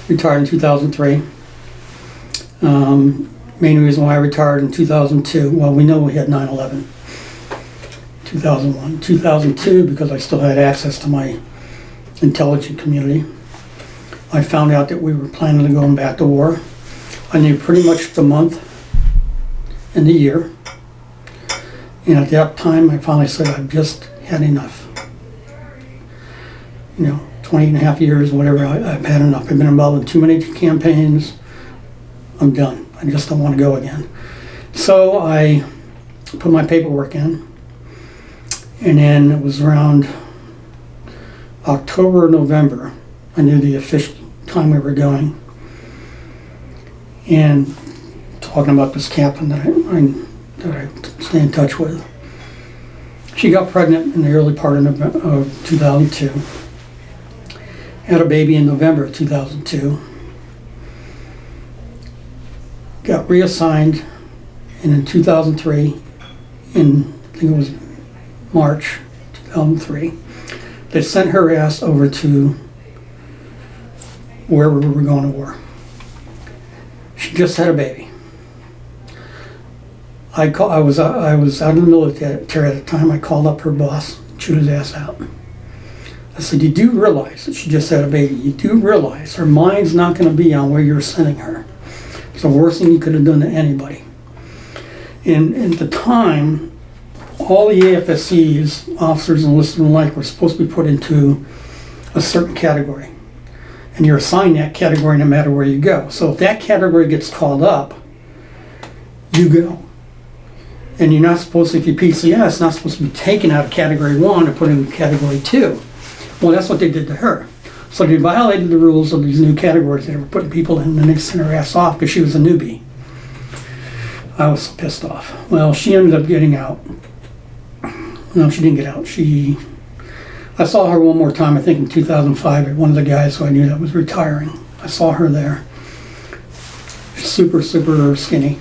Retired in 2003. Main reason why I retired in 2002, well, we know we had 9/11. 2001. 2002, because I still had access to my intelligence community. I found out that we were planning on going back to war. I knew pretty much the month and the year. And at that time, I finally said, I've just had enough. 20 and a half years, whatever, I've had enough. I've been involved in too many campaigns. I'm done. I just don't want to go again. So I put my paperwork in. And then it was around October or November, I knew the official time we were going. And talking about this captain that I stay in touch with. She got pregnant in the early part of 2002. Had a baby in November of 2002. Got reassigned, and in 2003, I think it was March 2003, they sent her ass over to where we were going to war. She just had a baby. I was out in the military at the time. I called up her boss, chewed his ass out. I said, you do realize that she just had a baby? You do realize her mind's not going to be on where you're sending her? It's the worst thing you could have done to anybody. And at the time, all the AFSCs, officers enlisted and the like, were supposed to be put into a certain category. And you're assigned that category no matter where you go. So if that category gets called up, you go. And you're not supposed to, if you're PCS, not supposed to be taken out of category 1 and put in category 2. Well, that's what they did to her. So they violated the rules of these new categories. They were putting people in, and they sent her ass off because she was a newbie. I was so pissed off. Well, she ended up getting out. No, she didn't get out. I saw her one more time, I think in 2005, at one of the guys who I knew that was retiring. I saw her there. Super, super skinny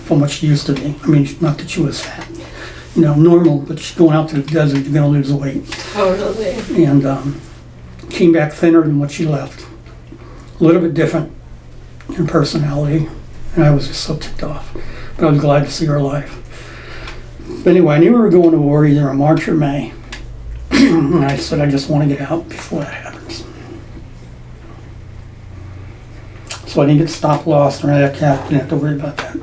from what she used to be. I mean, not that she was fat. Normal, but she's going out to the desert, you're going to lose weight. Totally. And came back thinner than what she left. A little bit different in personality, and I was just so ticked off. But I was glad to see her alive. But anyway, I knew we were going to war either in March or May. And I said, I just want to get out before that happens. So I didn't get stop loss or any of that crap. Didn't have to worry about that.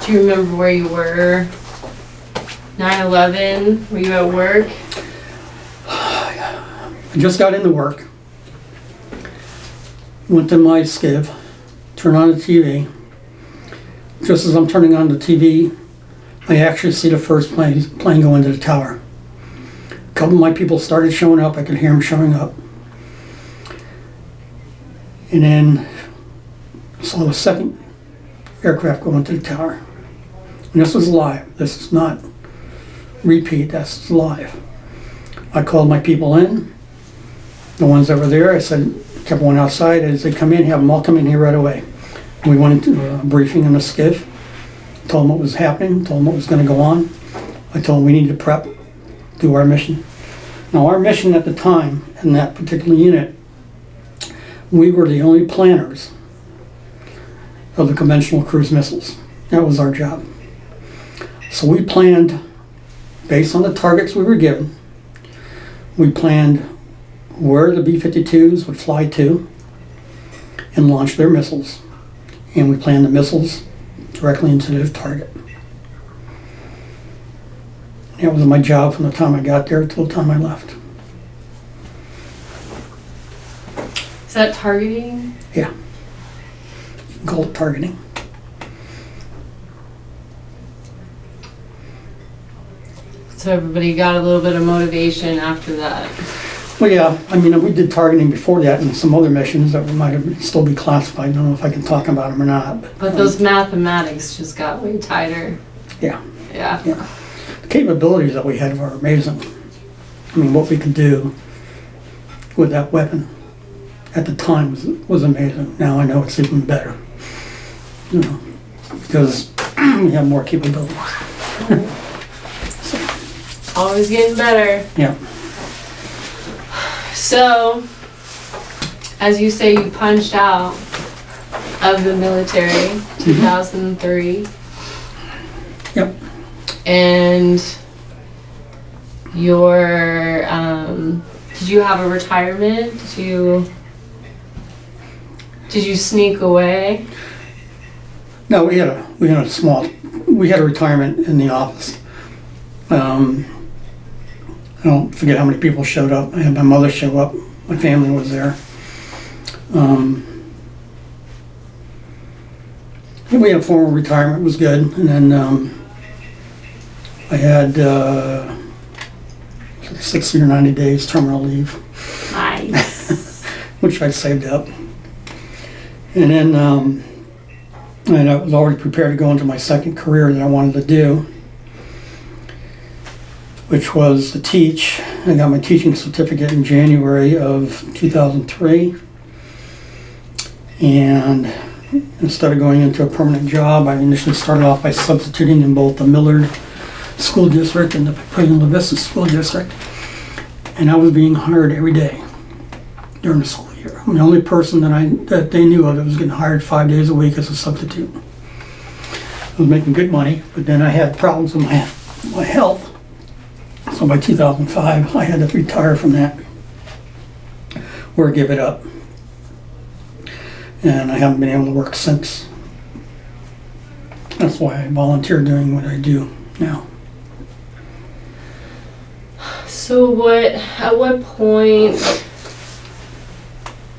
Do you remember where you were? 9/11? Were you at work? I just got into work. Went to my skiv, turned on the TV. Just as I'm turning on the TV, I actually see the first plane go into the tower. A couple of my people started showing up. I could hear them showing up. And then I saw the second aircraft go into the tower. And this was live. This is not repeat, that's live. I called my people in, the ones that were there. I said, kept one outside. As they come in, have them all come in here right away. We went into a briefing in the skiff, told them what was happening, told them what was going to go on. I told them we need to prep, do our mission. Now our mission at the time, in that particular unit, we were the only planners of the conventional cruise missiles. That was our job. So we planned, based on the targets we were given, we planned where the B-52s would fly to and launch their missiles. And we planned the missiles directly into their target. That was my job from the time I got there till the time I left. Is that targeting? Yeah. Call it targeting. So everybody got a little bit of motivation after that. Well, yeah, I mean, we did targeting before that and some other missions that might have still be classified. I don't know if I can talk about them or not. But those mathematics just got way tighter. Yeah. Yeah. Yeah. The capabilities that we had were amazing. I mean, what we could do with that weapon at the time was amazing. Now I know it's even better. You know, because we have more capabilities. Always getting better. Yeah. So, as you say, you punched out of the military, 2003. Yep. And your, did you have a retirement? Did you sneak away? No, we had a retirement in the office. I don't forget how many people showed up. I had my mother show up. My family was there. We had a formal retirement. It was good. And then I had 60 or 90 days terminal leave. Nice. Which I saved up. And then and I was already prepared to go into my second career that I wanted to do, which was to teach. I got my teaching certificate in January of 2003. And instead of going into a permanent job, I initially started off by substituting in both the Millard School District and the Papillion-La Vista School District. And I was being hired every day during the school year. I'm the only person that they knew of that was getting hired 5 days a week as a substitute. I was making good money, but then I had problems with my health. So by 2005, I had to retire from that or give it up. And I haven't been able to work since. That's why I volunteer doing what I do now. So at what point,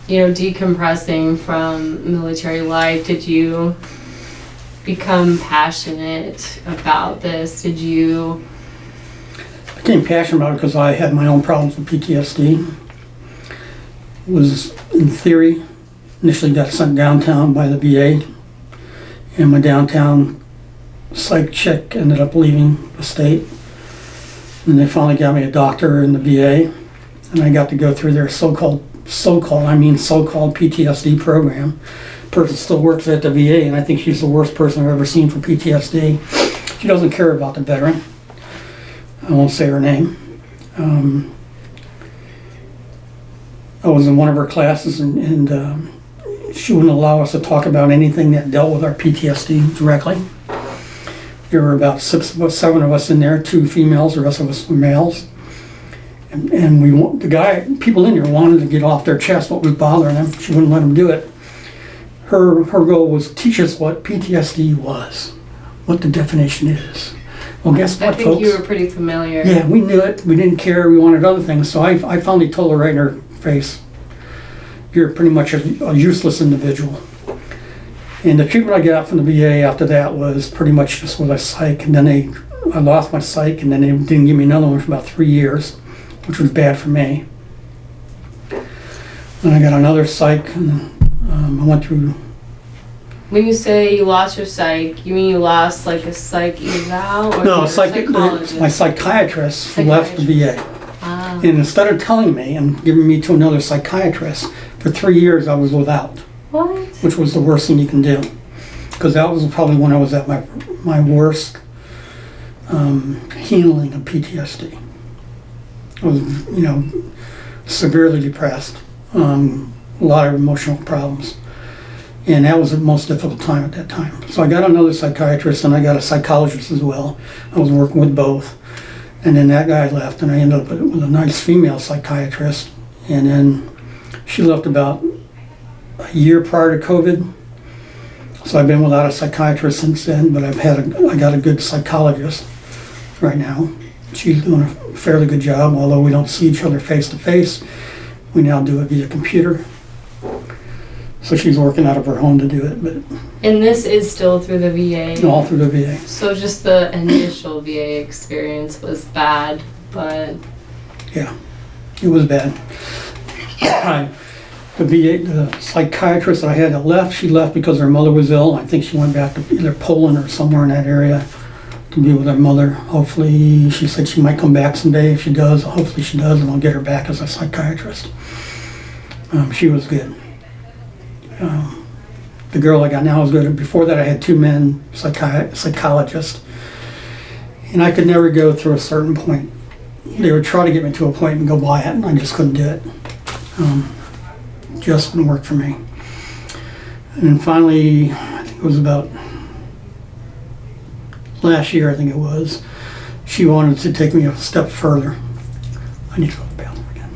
decompressing from military life, did you become passionate about this? I became passionate about it because I had my own problems with PTSD. Was, in theory, initially got sent downtown by the VA, and my downtown psych chick ended up leaving the state. And they finally got me a doctor in the VA, and I got to go through their so-called PTSD program. Person still works at the VA, and I think she's the worst person I've ever seen for PTSD. She doesn't care about the veteran. I won't say her name. I was in one of her classes, and she wouldn't allow us to talk about anything that dealt with our PTSD directly. There were about 7 of us in there, 2 females, the rest of us were males. And people in here wanted to get off their chest what was bothering them. She wouldn't let them do it. Her goal was to teach us what PTSD was, what the definition is. Well, guess what, folks? I think you were pretty familiar. Yeah, we knew it. We didn't care. We wanted other things. So I finally told her right in her face, you're pretty much a useless individual. And the treatment I got from the VA after that was pretty much just with a psych. And then I lost my psych, and then they didn't give me another one for about 3 years, which was bad for me. Then I got another psych, and I went through. When you say you lost your psych, you mean you lost like a psych eval? Or No, my psychiatrist left the VA. Ah. And instead of telling me and giving me to another psychiatrist, for 3 years I was without. What? Which was the worst thing you can do. Because that was probably when I was at my worst healing of PTSD. I was, severely depressed, a lot of emotional problems. And that was the most difficult time at that time. So I got another psychiatrist, and I got a psychologist as well. I was working with both. And then that guy left, and I ended up with a nice female psychiatrist. And then she left about a year prior to COVID. So I've been without a psychiatrist since then, but I got a good psychologist right now. She's doing a fairly good job, although we don't see each other face to face. We now do it via computer. So she's working out of her home to do it, but And this is still through the VA. all through the VA. So just the initial VA experience was bad, but Yeah, it was bad. The VA, the psychiatrist that I had that left, she left because her mother was ill. I think she went back to either Poland or somewhere in that area to be with her mother. Hopefully, she said she might come back someday. If she does, hopefully she does, and I'll get her back as a psychiatrist. She was good. The girl I got now is good. Before that, I had two men psychologists, and I could never go through a certain point. They would try to get me to a point and go by it, and I just couldn't do it. Just didn't work for me. And then finally, I think it was about last year, I think it was, she wanted to take me a step further. I need to go to the bathroom again.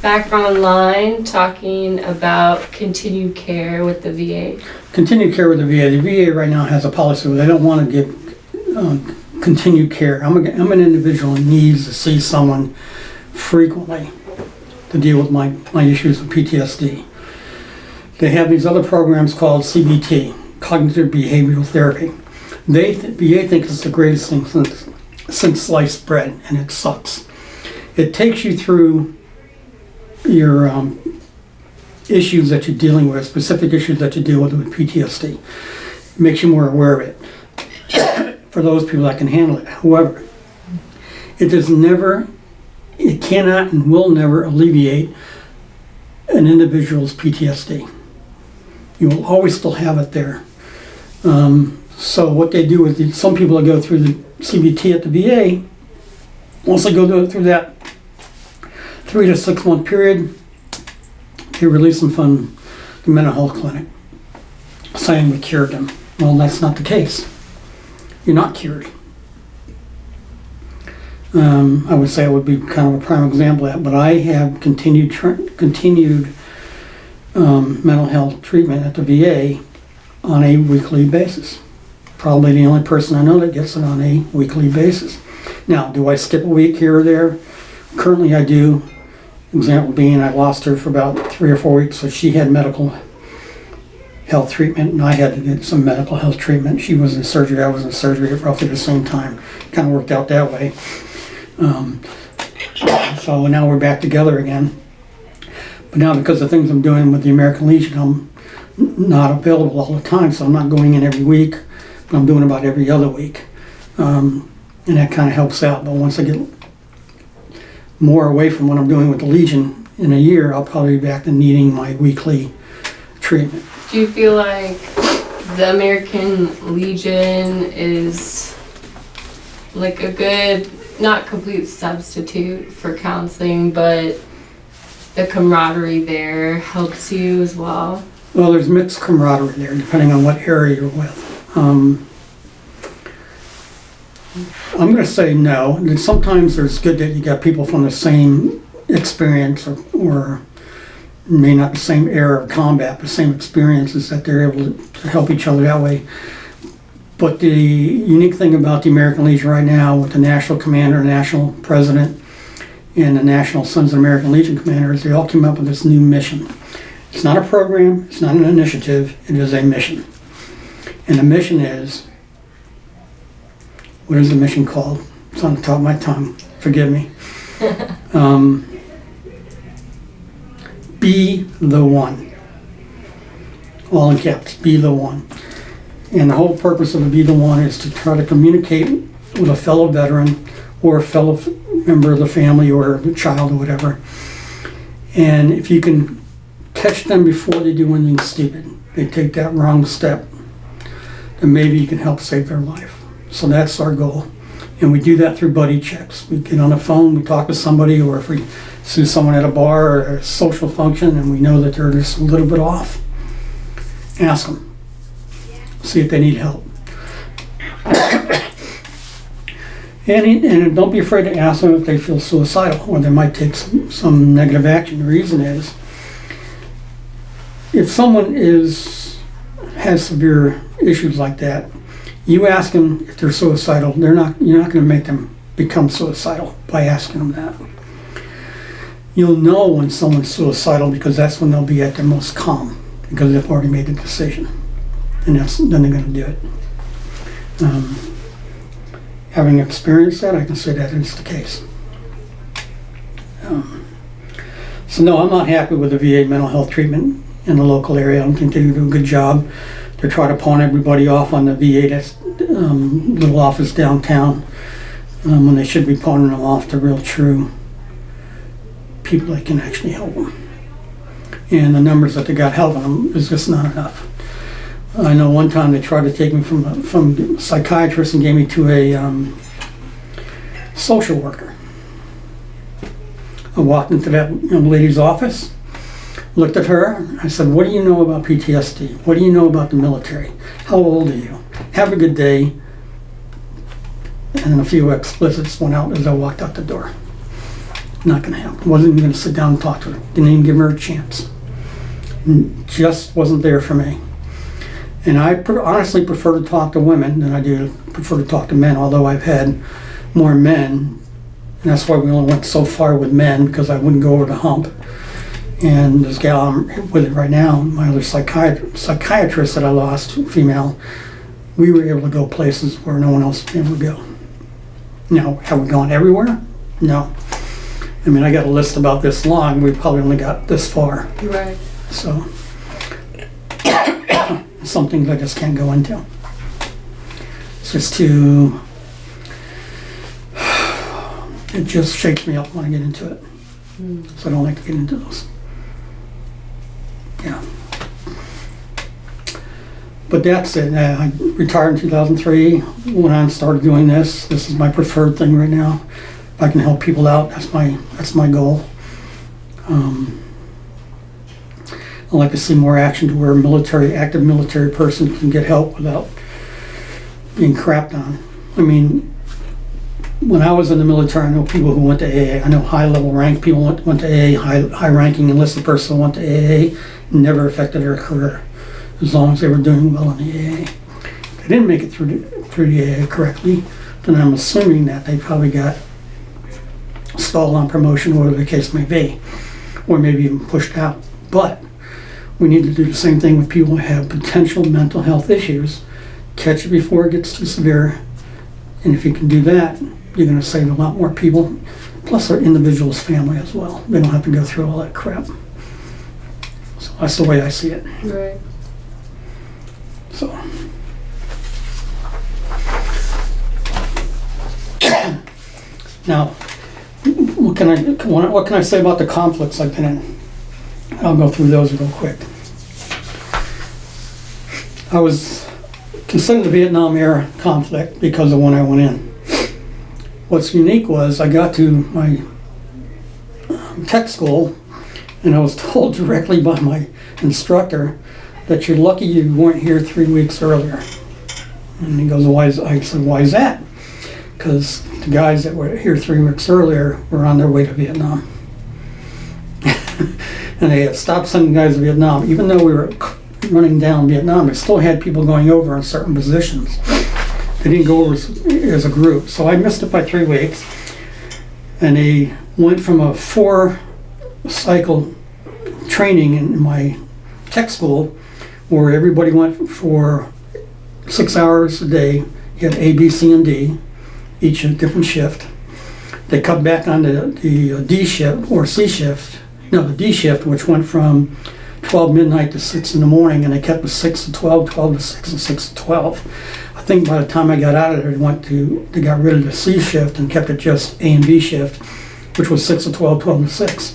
back online talking about continued care with the VA. Continued care with the VA. The VA right now has a policy where they don't want to give continued care. I'm an individual who needs to see someone frequently to deal with my issues with PTSD. They have these other programs called CBT, Cognitive Behavioral Therapy. VA thinks it's the greatest thing since sliced bread, and it sucks. It takes you through your issues that you're dealing with, specific issues that you deal with PTSD. It makes you more aware of it for those people that can handle it. However, it cannot and will never alleviate an individual's PTSD. You will always still have it there. So what they do is some people that go through the CBT at the VA, once they go through that 3 to 6 month period, they release them from the mental health clinic, saying we cured them. Well, that's not the case. You're not cured. I would say it would be kind of a prime example of that, but I have continued mental health treatment at the VA on a weekly basis. Probably the only person I know that gets it on a weekly basis. Now, do I skip a week here or there? Currently I do. Example being, I lost her for about 3 or 4 weeks, so she had medical health treatment and I had to get some medical health treatment. She was in surgery, I was in surgery at roughly the same time. Kind of worked out that way. So now we're back together again. But now because of things I'm doing with the American Legion, I'm not available all the time, so I'm not going in every week, but I'm doing about every other week. And that kind of helps out. But once I get more away from what I'm doing with the Legion in a year, I'll probably be back to needing my weekly treatment. Do you feel like the American Legion is like a good, not complete substitute for counseling, but the camaraderie there helps you as well? Well, there's mixed camaraderie there, depending on what area you're with. I'm going to say no. And sometimes there's good that you got people from the same experience or maybe not the same era of combat, but same experiences that they're able to help each other that way. But the unique thing about the American Legion right now with the National Commander, the National President, and the National Sons of American Legion Commanders, they all came up with this new mission. It's not a program, it's not an initiative, it is a mission. And the mission is, what is the mission called? It's on the top of my tongue, forgive me. Be the one. All in caps, be the one. And the whole purpose of the Be the One is to try to communicate with a fellow veteran or a fellow member of the family or a child or whatever. And if you can catch them before they do anything stupid, they take that wrong step, then maybe you can help save their life. So that's our goal. And we do that through buddy checks. We get on the phone, we talk to somebody, or if we see someone at a bar or a social function and we know that they're just a little bit off, ask them. See if they need help. And don't be afraid to ask them if they feel suicidal or they might take some negative action. The reason is, if someone has severe issues like that, you ask them if they're suicidal, you're not going to make them become suicidal by asking them that. You'll know when someone's suicidal because that's when they'll be at their most calm, because they've already made the decision, and then they're going to do it. Having experienced that, I can say that is the case. So no, I'm not happy with the VA mental health treatment in the local area. I don't think they do a good job. They try to pawn everybody off on the VA that's little office downtown, when they should be pawning them off to real true people that can actually help them. And the numbers that they got helping them is just not enough. I know one time they tried to take me from a psychiatrist and gave me to a social worker. I walked into that young lady's office, looked at her, I said, "What do you know about PTSD? What do you know about the military? How old are you? Have a good day." And a few explicits went out as I walked out the door. Not gonna happen. Wasn't even gonna sit down and talk to her. Didn't even give her a chance. Just wasn't there for me. And I honestly prefer to talk to women than I do prefer to talk to men, although I've had more men. And that's why we only went so far with men, because I wouldn't go over the hump. And this gal I'm with it right now, my other psychiatrist that I lost, female, we were able to go places where no one else was able to go. Now, have we gone everywhere? No. I mean, I got a list about this long. We probably only got this far. Right. So, some things I just can't go into. It's just too... It just shakes me up when I get into it. So I don't like to get into those. Yeah. But that's it. I retired in 2003. When I started doing this, this is my preferred thing right now. If I can help people out, that's my goal. I'd like to see more action to where active military person can get help without being crapped on. I mean, when I was in the military, I know people who went to AA. I know high-level rank people went to AA, high-ranking enlisted person went to AA, never affected their career, as long as they were doing well in the AA. If they didn't make it through the AA correctly, then I'm assuming that they probably got stalled on promotion, whatever the case may be, or maybe even pushed out. But we need to do the same thing with people who have potential mental health issues. Catch it before it gets too severe, and if you can do that, you're going to save a lot more people, plus their individual's family as well. They don't have to go through all that crap. So that's the way I see it. Right. So. Now, what can I say about the conflicts I've been in? I'll go through those real quick. I was considered the Vietnam era conflict because of when I went in. What's unique was I got to my tech school and I was told directly by my instructor that you're lucky you weren't here 3 weeks earlier. And he goes, I said, why is that? Because the guys that were here 3 weeks earlier were on their way to Vietnam. And they had stopped sending guys to Vietnam. Even though we were running down Vietnam, they still had people going over in certain positions. They didn't go over as a group. So I missed it by 3 weeks. And they went from a 4-cycle training in my tech school where everybody went for 6 hours a day. You had A, B, C, and D, each a different shift. They cut back on the D shift or C shift. No, the D shift, which went from 12 midnight to 6 in the morning, and they kept the 6 to 12, 12 to 6, and 6 to 12. I think by the time I got out of there, they got rid of the C shift and kept it just A and B shift, which was 6 to 12, 12 to 6.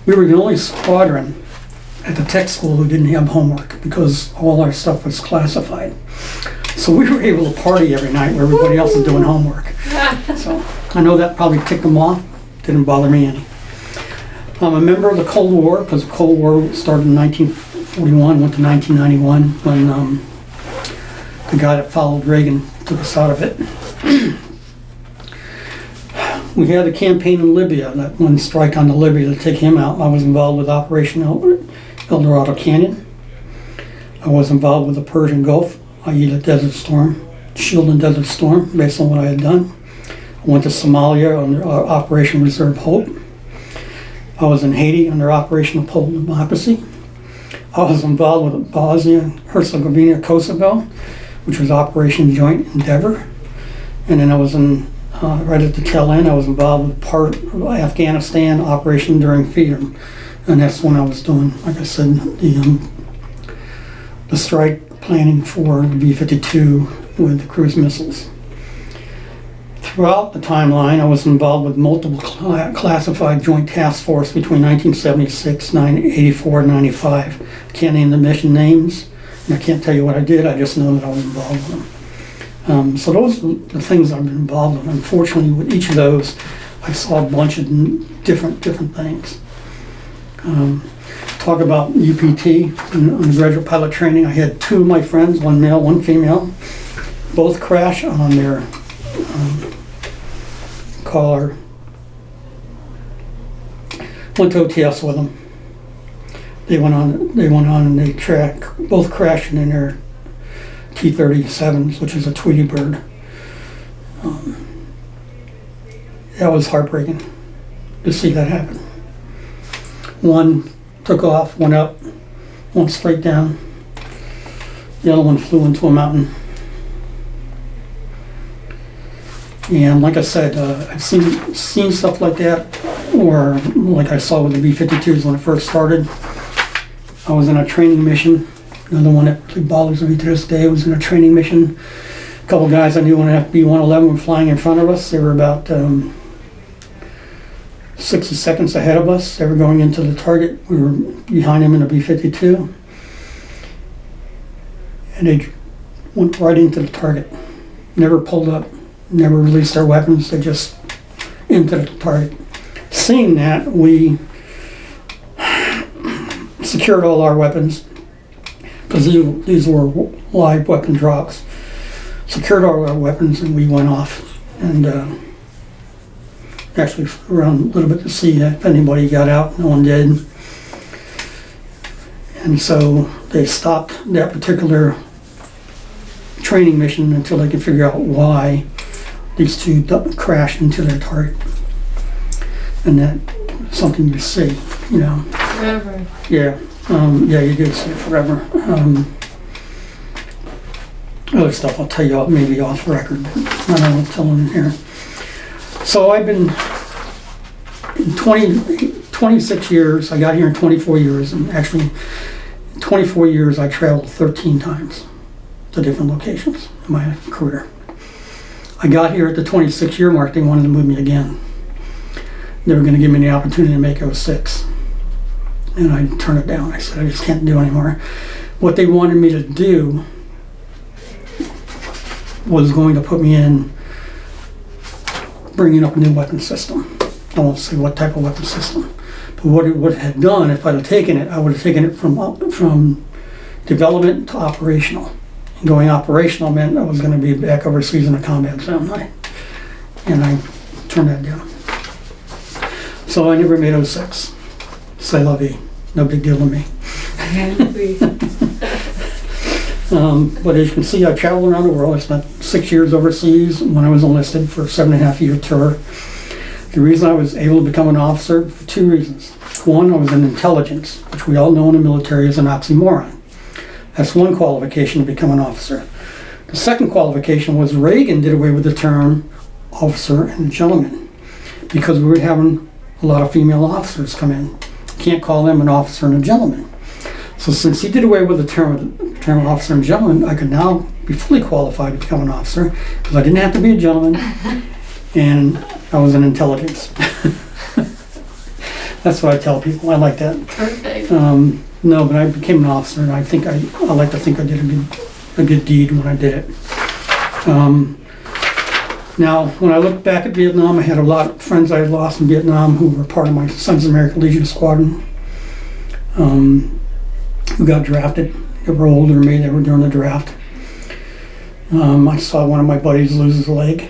We were the only squadron at the tech school who didn't have homework because all our stuff was classified. So we were able to party every night where everybody else was doing homework. So I know that probably ticked them off. Didn't bother me any. I'm a member of the Cold War because the Cold War started in 1941, went to 1991 when the guy that followed Reagan took us out of it. We had a campaign in Libya, that one strike on the Libya to take him out. I was involved with Operation El Dorado Canyon. I was involved with the Persian Gulf, i.e. the Desert Storm, Shield and Desert Storm, based on what I had done. I went to Somalia under Operation Reserve Hope. I was in Haiti under Operation Uphold Democracy. I was involved with Bosnia and Herzegovina, Kosovo, which was Operation Joint Endeavor. And then I was in, right at the tail end, I was involved with part of Afghanistan Operation Enduring Freedom. And that's when I was doing, like I said, the strike planning for the B-52 with the cruise missiles. Throughout the timeline, I was involved with multiple classified joint task force between 1976, 84, and 95. I can't name the mission names, and I can't tell you what I did, I just know that I was involved with them. So those are the things I've been involved in. Unfortunately, with each of those, I saw a bunch of different things. Talk about UPT, undergraduate pilot training. I had two of my friends, one male, one female, both crash on their caller. Went to OTS with them. They went on and they both crashed in their T-37s, which is a Tweety bird. That was heartbreaking to see that happen. One took off, went up, went straight down. The other one flew into a mountain. And like I said, I've seen stuff like that, or like I saw with the B-52s when it first started. I was in a training mission. Another one that really bothers me to this day was in a training mission. A couple guys I knew on FB-111 were flying in front of us. They were about 60 seconds ahead of us. They were going into the target. We were behind them in a B-52. And they went right into the target. Never pulled up, never released their weapons. They just into the target. Seeing that, we secured all our weapons, because these were live weapon drops. Secured all our weapons, and we went off and actually flew around a little bit to see if anybody got out. No one did. And so they stopped that particular training mission until they could figure out why these two crashed into their target. And that's something you see, you know. Forever. Yeah, yeah, you do see it forever. Other stuff I'll tell you maybe off record, but I don't want to tell them here. So I've been in 26 years, I got here in 24 years, and actually in 24 years I traveled 13 times to different locations in my career. I got here at the 26-year mark, they wanted to move me again. They were going to give me the opportunity to make 06. And I turned it down. I said, I just can't do it anymore. What they wanted me to do was going to put me in bringing up a new weapon system. I won't say what type of weapon system. But what it would have done, if I'd have taken it, I would have taken it from development to operational. And going operational meant I was going to be back overseas in a combat zone. And I turned that down. So I never made 06. C'est la vie. No big deal to me. But as you can see, I traveled around the world. I spent 6 years overseas when I was enlisted for a 7.5-year tour. The reason I was able to become an officer, for two reasons. One, I was in intelligence, which we all know in the military is an oxymoron. That's one qualification to become an officer. The second qualification was Reagan did away with the term officer and gentleman, because we were having a lot of female officers come in. Can't call them an officer and a gentleman. So since he did away with the term officer and gentleman, I could now be fully qualified to become an officer, because I didn't have to be a gentleman, and I was in intelligence. That's what I tell people. I like that. Perfect. No, but I became an officer, and I like to think I did a good deed when I did it. Now, when I look back at Vietnam, I had a lot of friends I had lost in Vietnam who were part of my Sons of American Legion squadron, who got drafted. They were older than me. They were during the draft. I saw one of my buddies lose his leg.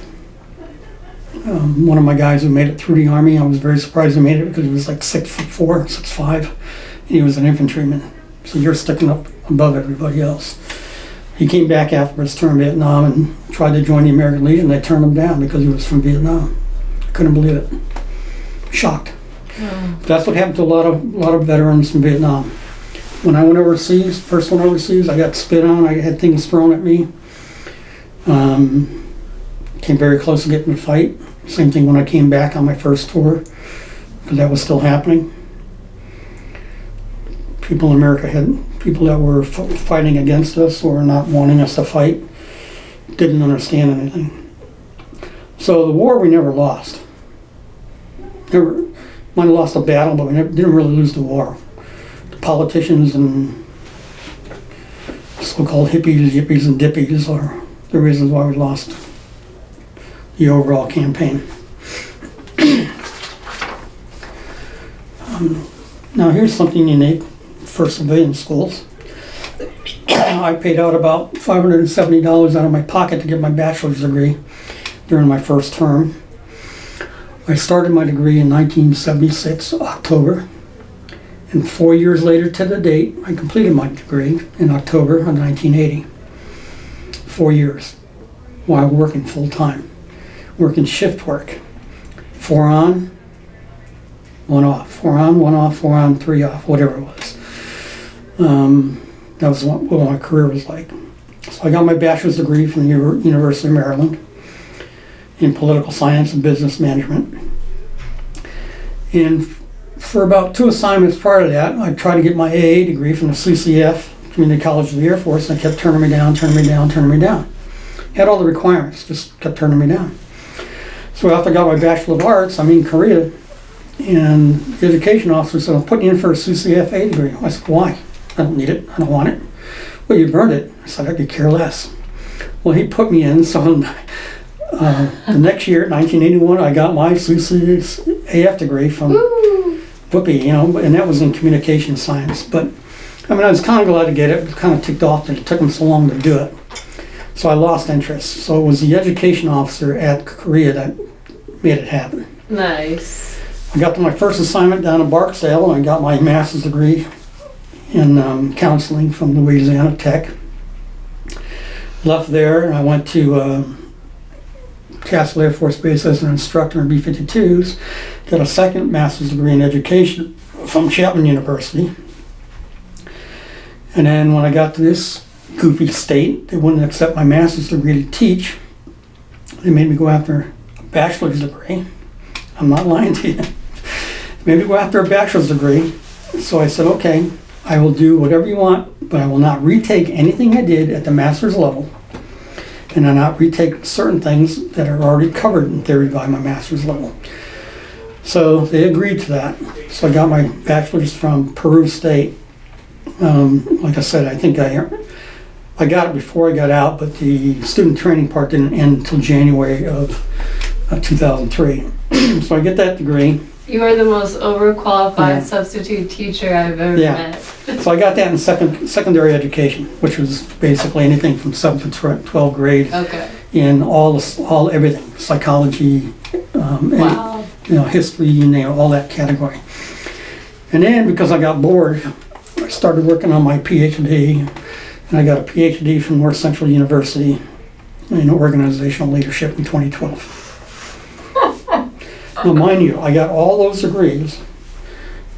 One of my guys who made it through the Army, I was very surprised he made it, because he was like 6'4", 6'5", and he was an infantryman. So you're sticking up above everybody else. He came back after his term in Vietnam and tried to join the American Legion. They turned him down because he was from Vietnam. I couldn't believe it. Shocked. That's what happened to a lot of veterans from Vietnam. When I went overseas, first one overseas, I got spit on. I had things thrown at me. Came very close to getting in a fight. Same thing when I came back on my first tour, because that was still happening. People in America had people that were fighting against us or not wanting us to fight, didn't understand anything. So the war we never lost. Never, might have lost a battle, but we didn't really lose the war. The politicians and so-called yippies and dippies are the reasons why we lost the overall campaign. Now here's something unique for civilian schools. I paid out about $570 out of my pocket to get my bachelor's degree during my first term. I started my degree in 1976, October, and 4 years later to the date, I completed my degree in October of 1980. 4 years while working full time, working shift work, 4 on, 1 off, 4 on, 1 off, 4 on, 3 off, whatever it was. That was what my career was like. So I got my bachelor's degree from the University of Maryland in political science and business management. And for about 2 assignments prior to that, I tried to get my AA degree from the CCF, Community College of the Air Force, and they kept turning me down. Had all the requirements, just kept turning me down. So after I got my Bachelor of Arts, I'm in Korea, and the education officer said, I'm putting you in for a CCF A degree. I said, why? I don't need it. I don't want it. Well, you burned it. I said, I could care less. Well, he put me in, so the next year, 1981, I got my CCAF degree from Whoopee, and that was in communication science. But, I mean, I was kind of glad to get it. I was kind of ticked off that it took them so long to do it. So I lost interest. So it was the education officer at Korea that made it happen. Nice. I got to my first assignment down in Barksdale, and I got my master's degree in counseling from Louisiana Tech. Left there, and I went to Castle Air Force Base as an instructor in B-52s. Got a second master's degree in education from Chapman University. And then when I got to this goofy state, they wouldn't accept my master's degree to teach. They made me go after a bachelor's degree. I'm not lying to you. They made me go after a bachelor's degree. So I said, okay, I will do whatever you want, but I will not retake anything I did at the master's level, and I'll not retake certain things that are already covered in theory by my master's level. So they agreed to that. So I got my bachelor's from Peru State. Like I said, I think I got it before I got out, but the student training part didn't end until January of 2003. So I get that degree. You are the most overqualified substitute teacher I've ever met. So I got that in secondary education, which was basically anything from 7th to 12th grade. Okay. In all everything, psychology, Wow. and, history, all that category. And then because I got bored, I started working on my PhD, and I got a PhD from North Central University in organizational leadership in 2012. Now, mind you, I got all those degrees,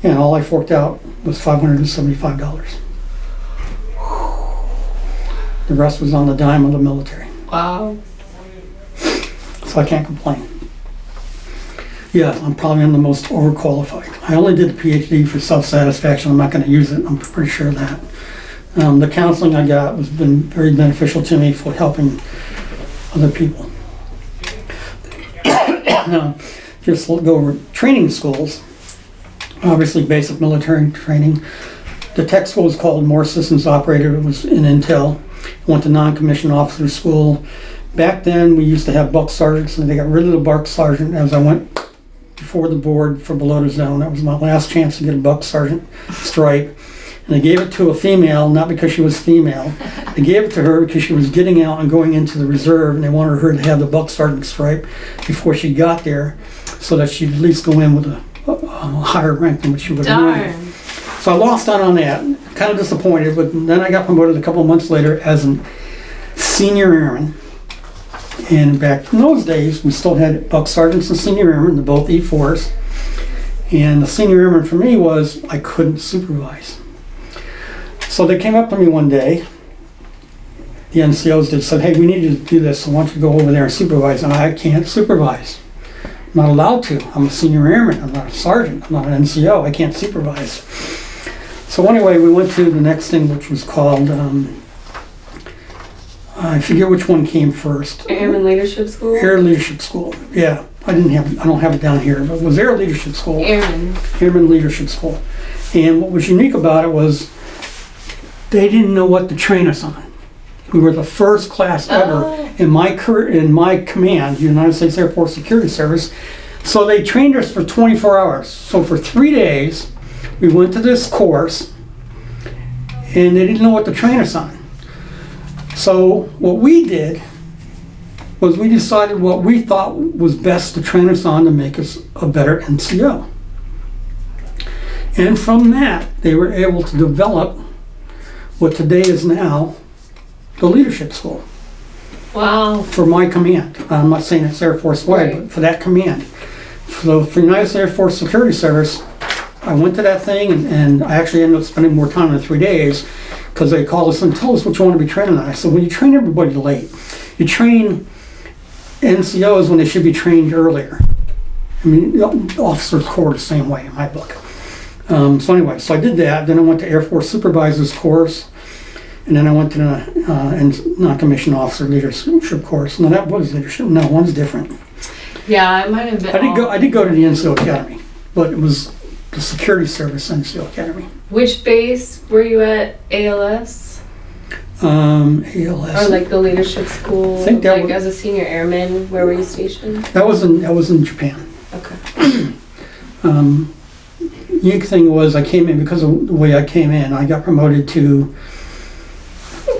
and all I forked out was $575. The rest was on the dime of the military. Wow. So I can't complain. Yeah, I'm probably the most overqualified. I only did the PhD for self-satisfaction. I'm not going to use it. I'm pretty sure of that. The counseling I got has been very beneficial to me for helping other people. Just go over training schools. Obviously, basic military training. The tech school was called More Systems Operator. It was in Intel. Went to non-commissioned officer school. Back then, we used to have buck sergeants, and they got rid of the buck sergeant as I went before the board for below the zone. That was my last chance to get a buck sergeant stripe. And they gave it to a female, not because she was female. They gave it to her because she was getting out and going into the reserve, and they wanted her to have the buck sergeant stripe before she got there, so that she'd at least go in with a higher rank than what she would have been. So I lost out on that. Kind of disappointed, but then I got promoted a couple of months later as a senior airman. And back in those days, we still had buck sergeants and senior airmen, the both E4s. And the senior airman for me was I couldn't supervise. So they came up to me one day, the NCOs did, said, hey, we need you to do this, so I want you to go over there and supervise. And I can't supervise. I'm not allowed to. I'm a senior airman. I'm not a sergeant. I'm not an NCO. I can't supervise. So anyway, we went to the next thing, which was called, I forget which one came first. Airman Leadership School? Air Leadership School, yeah. I don't have it down here, but it was Air Leadership School. Airman Leadership School. And what was unique about it was they didn't know what to train us on. We were the first class ever in my command, United States Air Force Security Service. So they trained us for 24 hours. So for 3 days, we went to this course, and they didn't know what to train us on. So what we did was we decided what we thought was best to train us on to make us a better NCO. And from that, they were able to develop what today is now the Leadership School. Wow. For my command. I'm not saying it's Air Force wide, but for that command. So for United States Air Force Security Service, I went to that thing, and I actually ended up spending more time than 3 days because they called us and told us what you want to be training on. I said, well, you train everybody late. You train NCOs when they should be trained earlier. I mean, officers corps the same way in my book. So anyway, so I did that. Then I went to Air Force Supervisors course, and then I went to the non-commissioned officer leadership course. No, that was leadership. No, one's different. Yeah, I might have been. I did go to the NCO Academy, but it was the Security Service NCO Academy. Which base were you at? ALS? ALS. Or like the leadership school? I think that like as a senior airman, where were you stationed? That was in Japan. Okay. Unique thing was I came in, because of the way I came in, I got promoted to,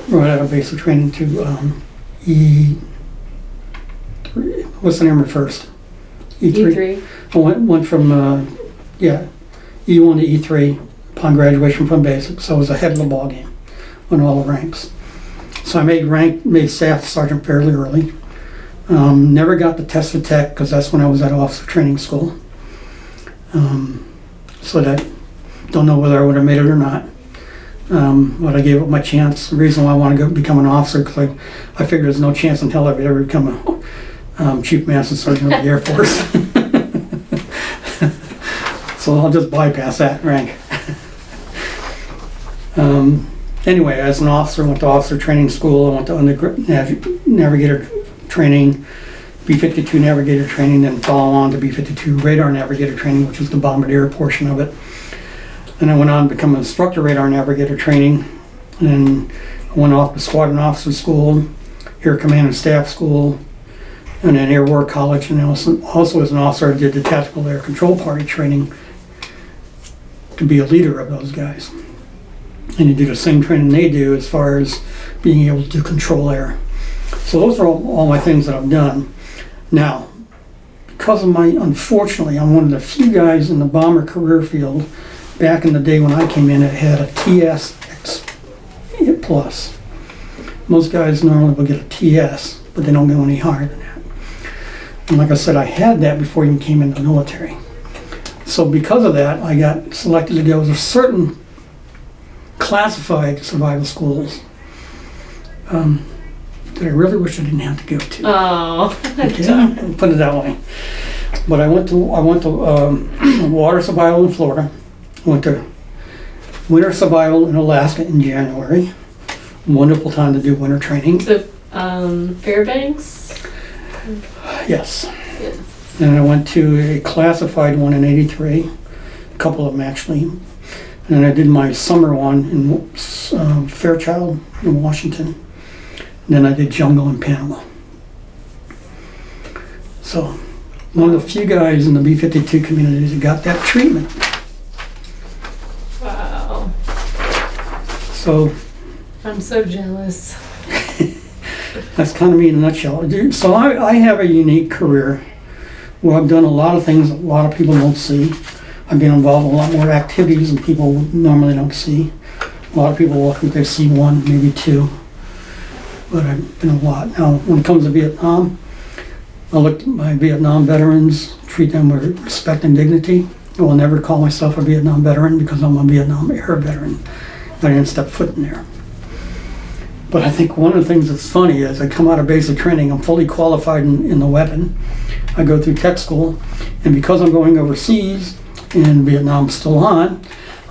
right out of basic training, to E3, what's the number first? E3. I went from, E1 to E3 upon graduation from basic, so I was ahead of the ball game on all the ranks. So I made staff sergeant fairly early. Never got the test for tech, because that's when I was at officer training school. So that, don't know whether I would have made it or not. But I gave it my chance. The reason why I want to become an officer, because I figured there's no chance in hell I would ever become a Chief Master Sergeant of the Air Force. So I'll just bypass that rank. Anyway, as an officer, I went to officer training school. I went to navigator training, B-52 navigator training, then follow on to B-52 radar navigator training, which is the bombardier portion of it. Then I went on to become an instructor radar navigator training, and then I went off to squadron officer school, air command and staff school, and then Air War College. And also as an officer, I did the tactical air control party training to be a leader of those guys. And you do the same training they do as far as being able to control air. So those are all my things that I've done. Now, because of unfortunately, I'm one of the few guys in the bomber career field back in the day when I came in that had a TS plus. Most guys normally will get a TS, but they don't go any higher than that. And like I said, I had that before I even came into the military. So because of that, I got selected to go to certain classified survival schools that I really wish I didn't have to go to. Oh, okay, put it that way. But I went to water survival in Florida. I went to winter survival in Alaska in January. Wonderful time to do winter training. So, Fairbanks? Yes. Yes. And I went to a classified one in '83, a couple of them actually. And I did my summer one in Fairchild in Washington. And then I did jungle in Panama. So, one of the few guys in the B-52 community that got that treatment. Wow. So, I'm so jealous. that's kind of me in a nutshell. So I have a unique career where I've done a lot of things that a lot of people don't see. I've been involved in a lot more activities than people normally don't see. A lot of people look like they see one, maybe two. But I've been a lot. Now, when it comes to Vietnam, I look at my Vietnam veterans, treat them with respect and dignity. I will never call myself a Vietnam veteran because I'm a Vietnam era veteran. I didn't step foot in there. But I think one of the things that's funny is I come out of basic training, I'm fully qualified in the weapon. I go through tech school, and because I'm going overseas and Vietnam's still on,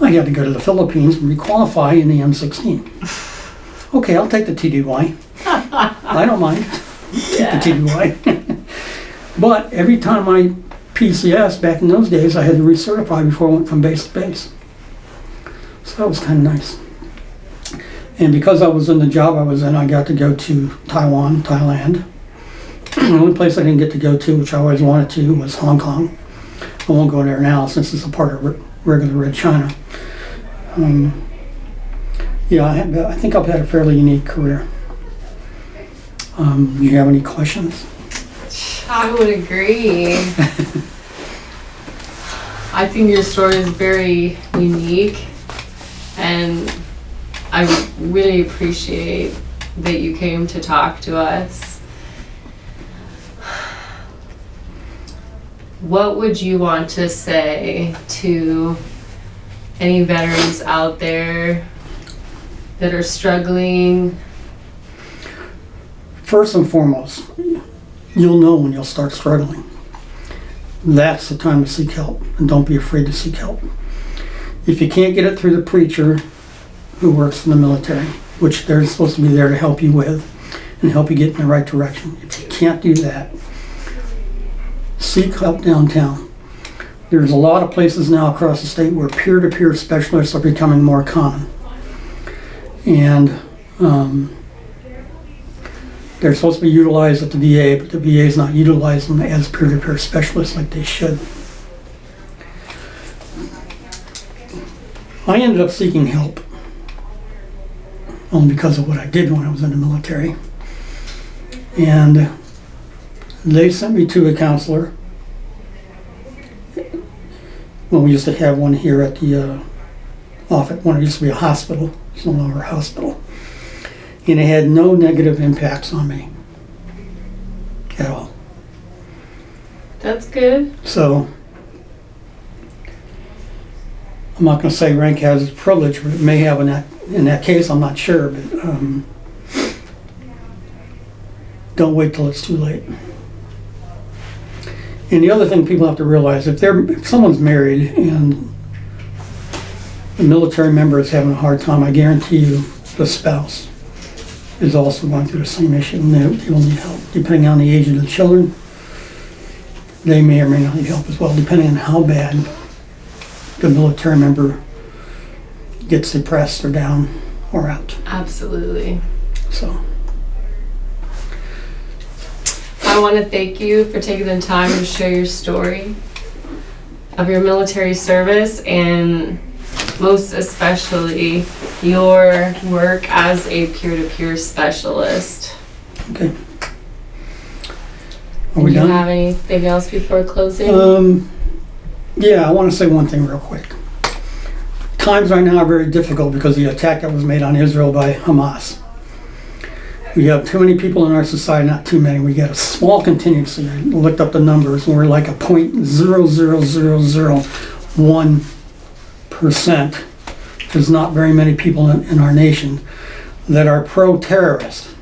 I had to go to the Philippines and requalify in the M16. Okay, I'll take the TDY. I don't mind. Take the TDY. But every time I PCS, back in those days, I had to recertify before I went from base to base. So that was kind of nice. And because I was in the job I was in, I got to go to Taiwan, Thailand. The only place I didn't get to go to, which I always wanted to, was Hong Kong. I won't go there now since it's a part of regular Red China. Yeah, I think I've had a fairly unique career. Do you have any questions? I would agree. I think your story is very unique, and I really appreciate that you came to talk to us. What would you want to say to any veterans out there that are struggling? First and foremost, you'll know when you'll start struggling. That's the time to seek help, and don't be afraid to seek help. If you can't get it through the preacher who works in the military, which they're supposed to be there to help you with and help you get in the right direction, if you can't do that, seek help downtown. There's a lot of places now across the state where peer-to-peer specialists are becoming more common. And they're supposed to be utilized at the VA, but the VA is not utilizing them as peer-to-peer specialists like they should. I ended up seeking help only because of what I did when I was in the military. And they sent me to a counselor. Well, we used to have one here at the office. One used to be a hospital. It's no longer a hospital. And it had no negative impacts on me at all. That's good. So, I'm not going to say rank has its privilege, but it may have in that case, I'm not sure, but don't wait till it's too late. And the other thing people have to realize, if someone's married and a military member is having a hard time, I guarantee you the spouse is also going through the same issue, and they will need help. Depending on the age of the children, they may or may not need help as well, depending on how bad the military member gets depressed or down or out. Absolutely. So, I want to thank you for taking the time to share your story of your military service, and most especially your work as a peer-to-peer specialist. okay. Are Do we you done? have anything else before closing? Yeah, I want to say one thing real quick. Times right now are very difficult because of the attack that was made on Israel by Hamas. We have too many people in our society, not too many. We got a small contingency. I looked up the numbers, and we're like a 0.00001%. There's not very many people in our nation that are pro-terrorist.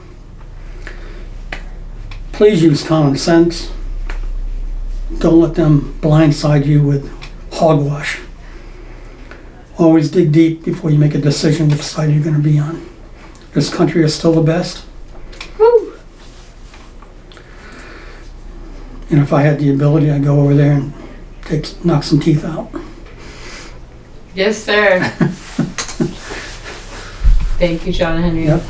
Please use common sense. Don't let them blindside you with hogwash. Always dig deep before you make a decision which side you're going to be on. This country is still the best. Woo. And if I had the ability, I'd go over there and knock some teeth out. Yes, sir. Thank you, John Henry. Yep.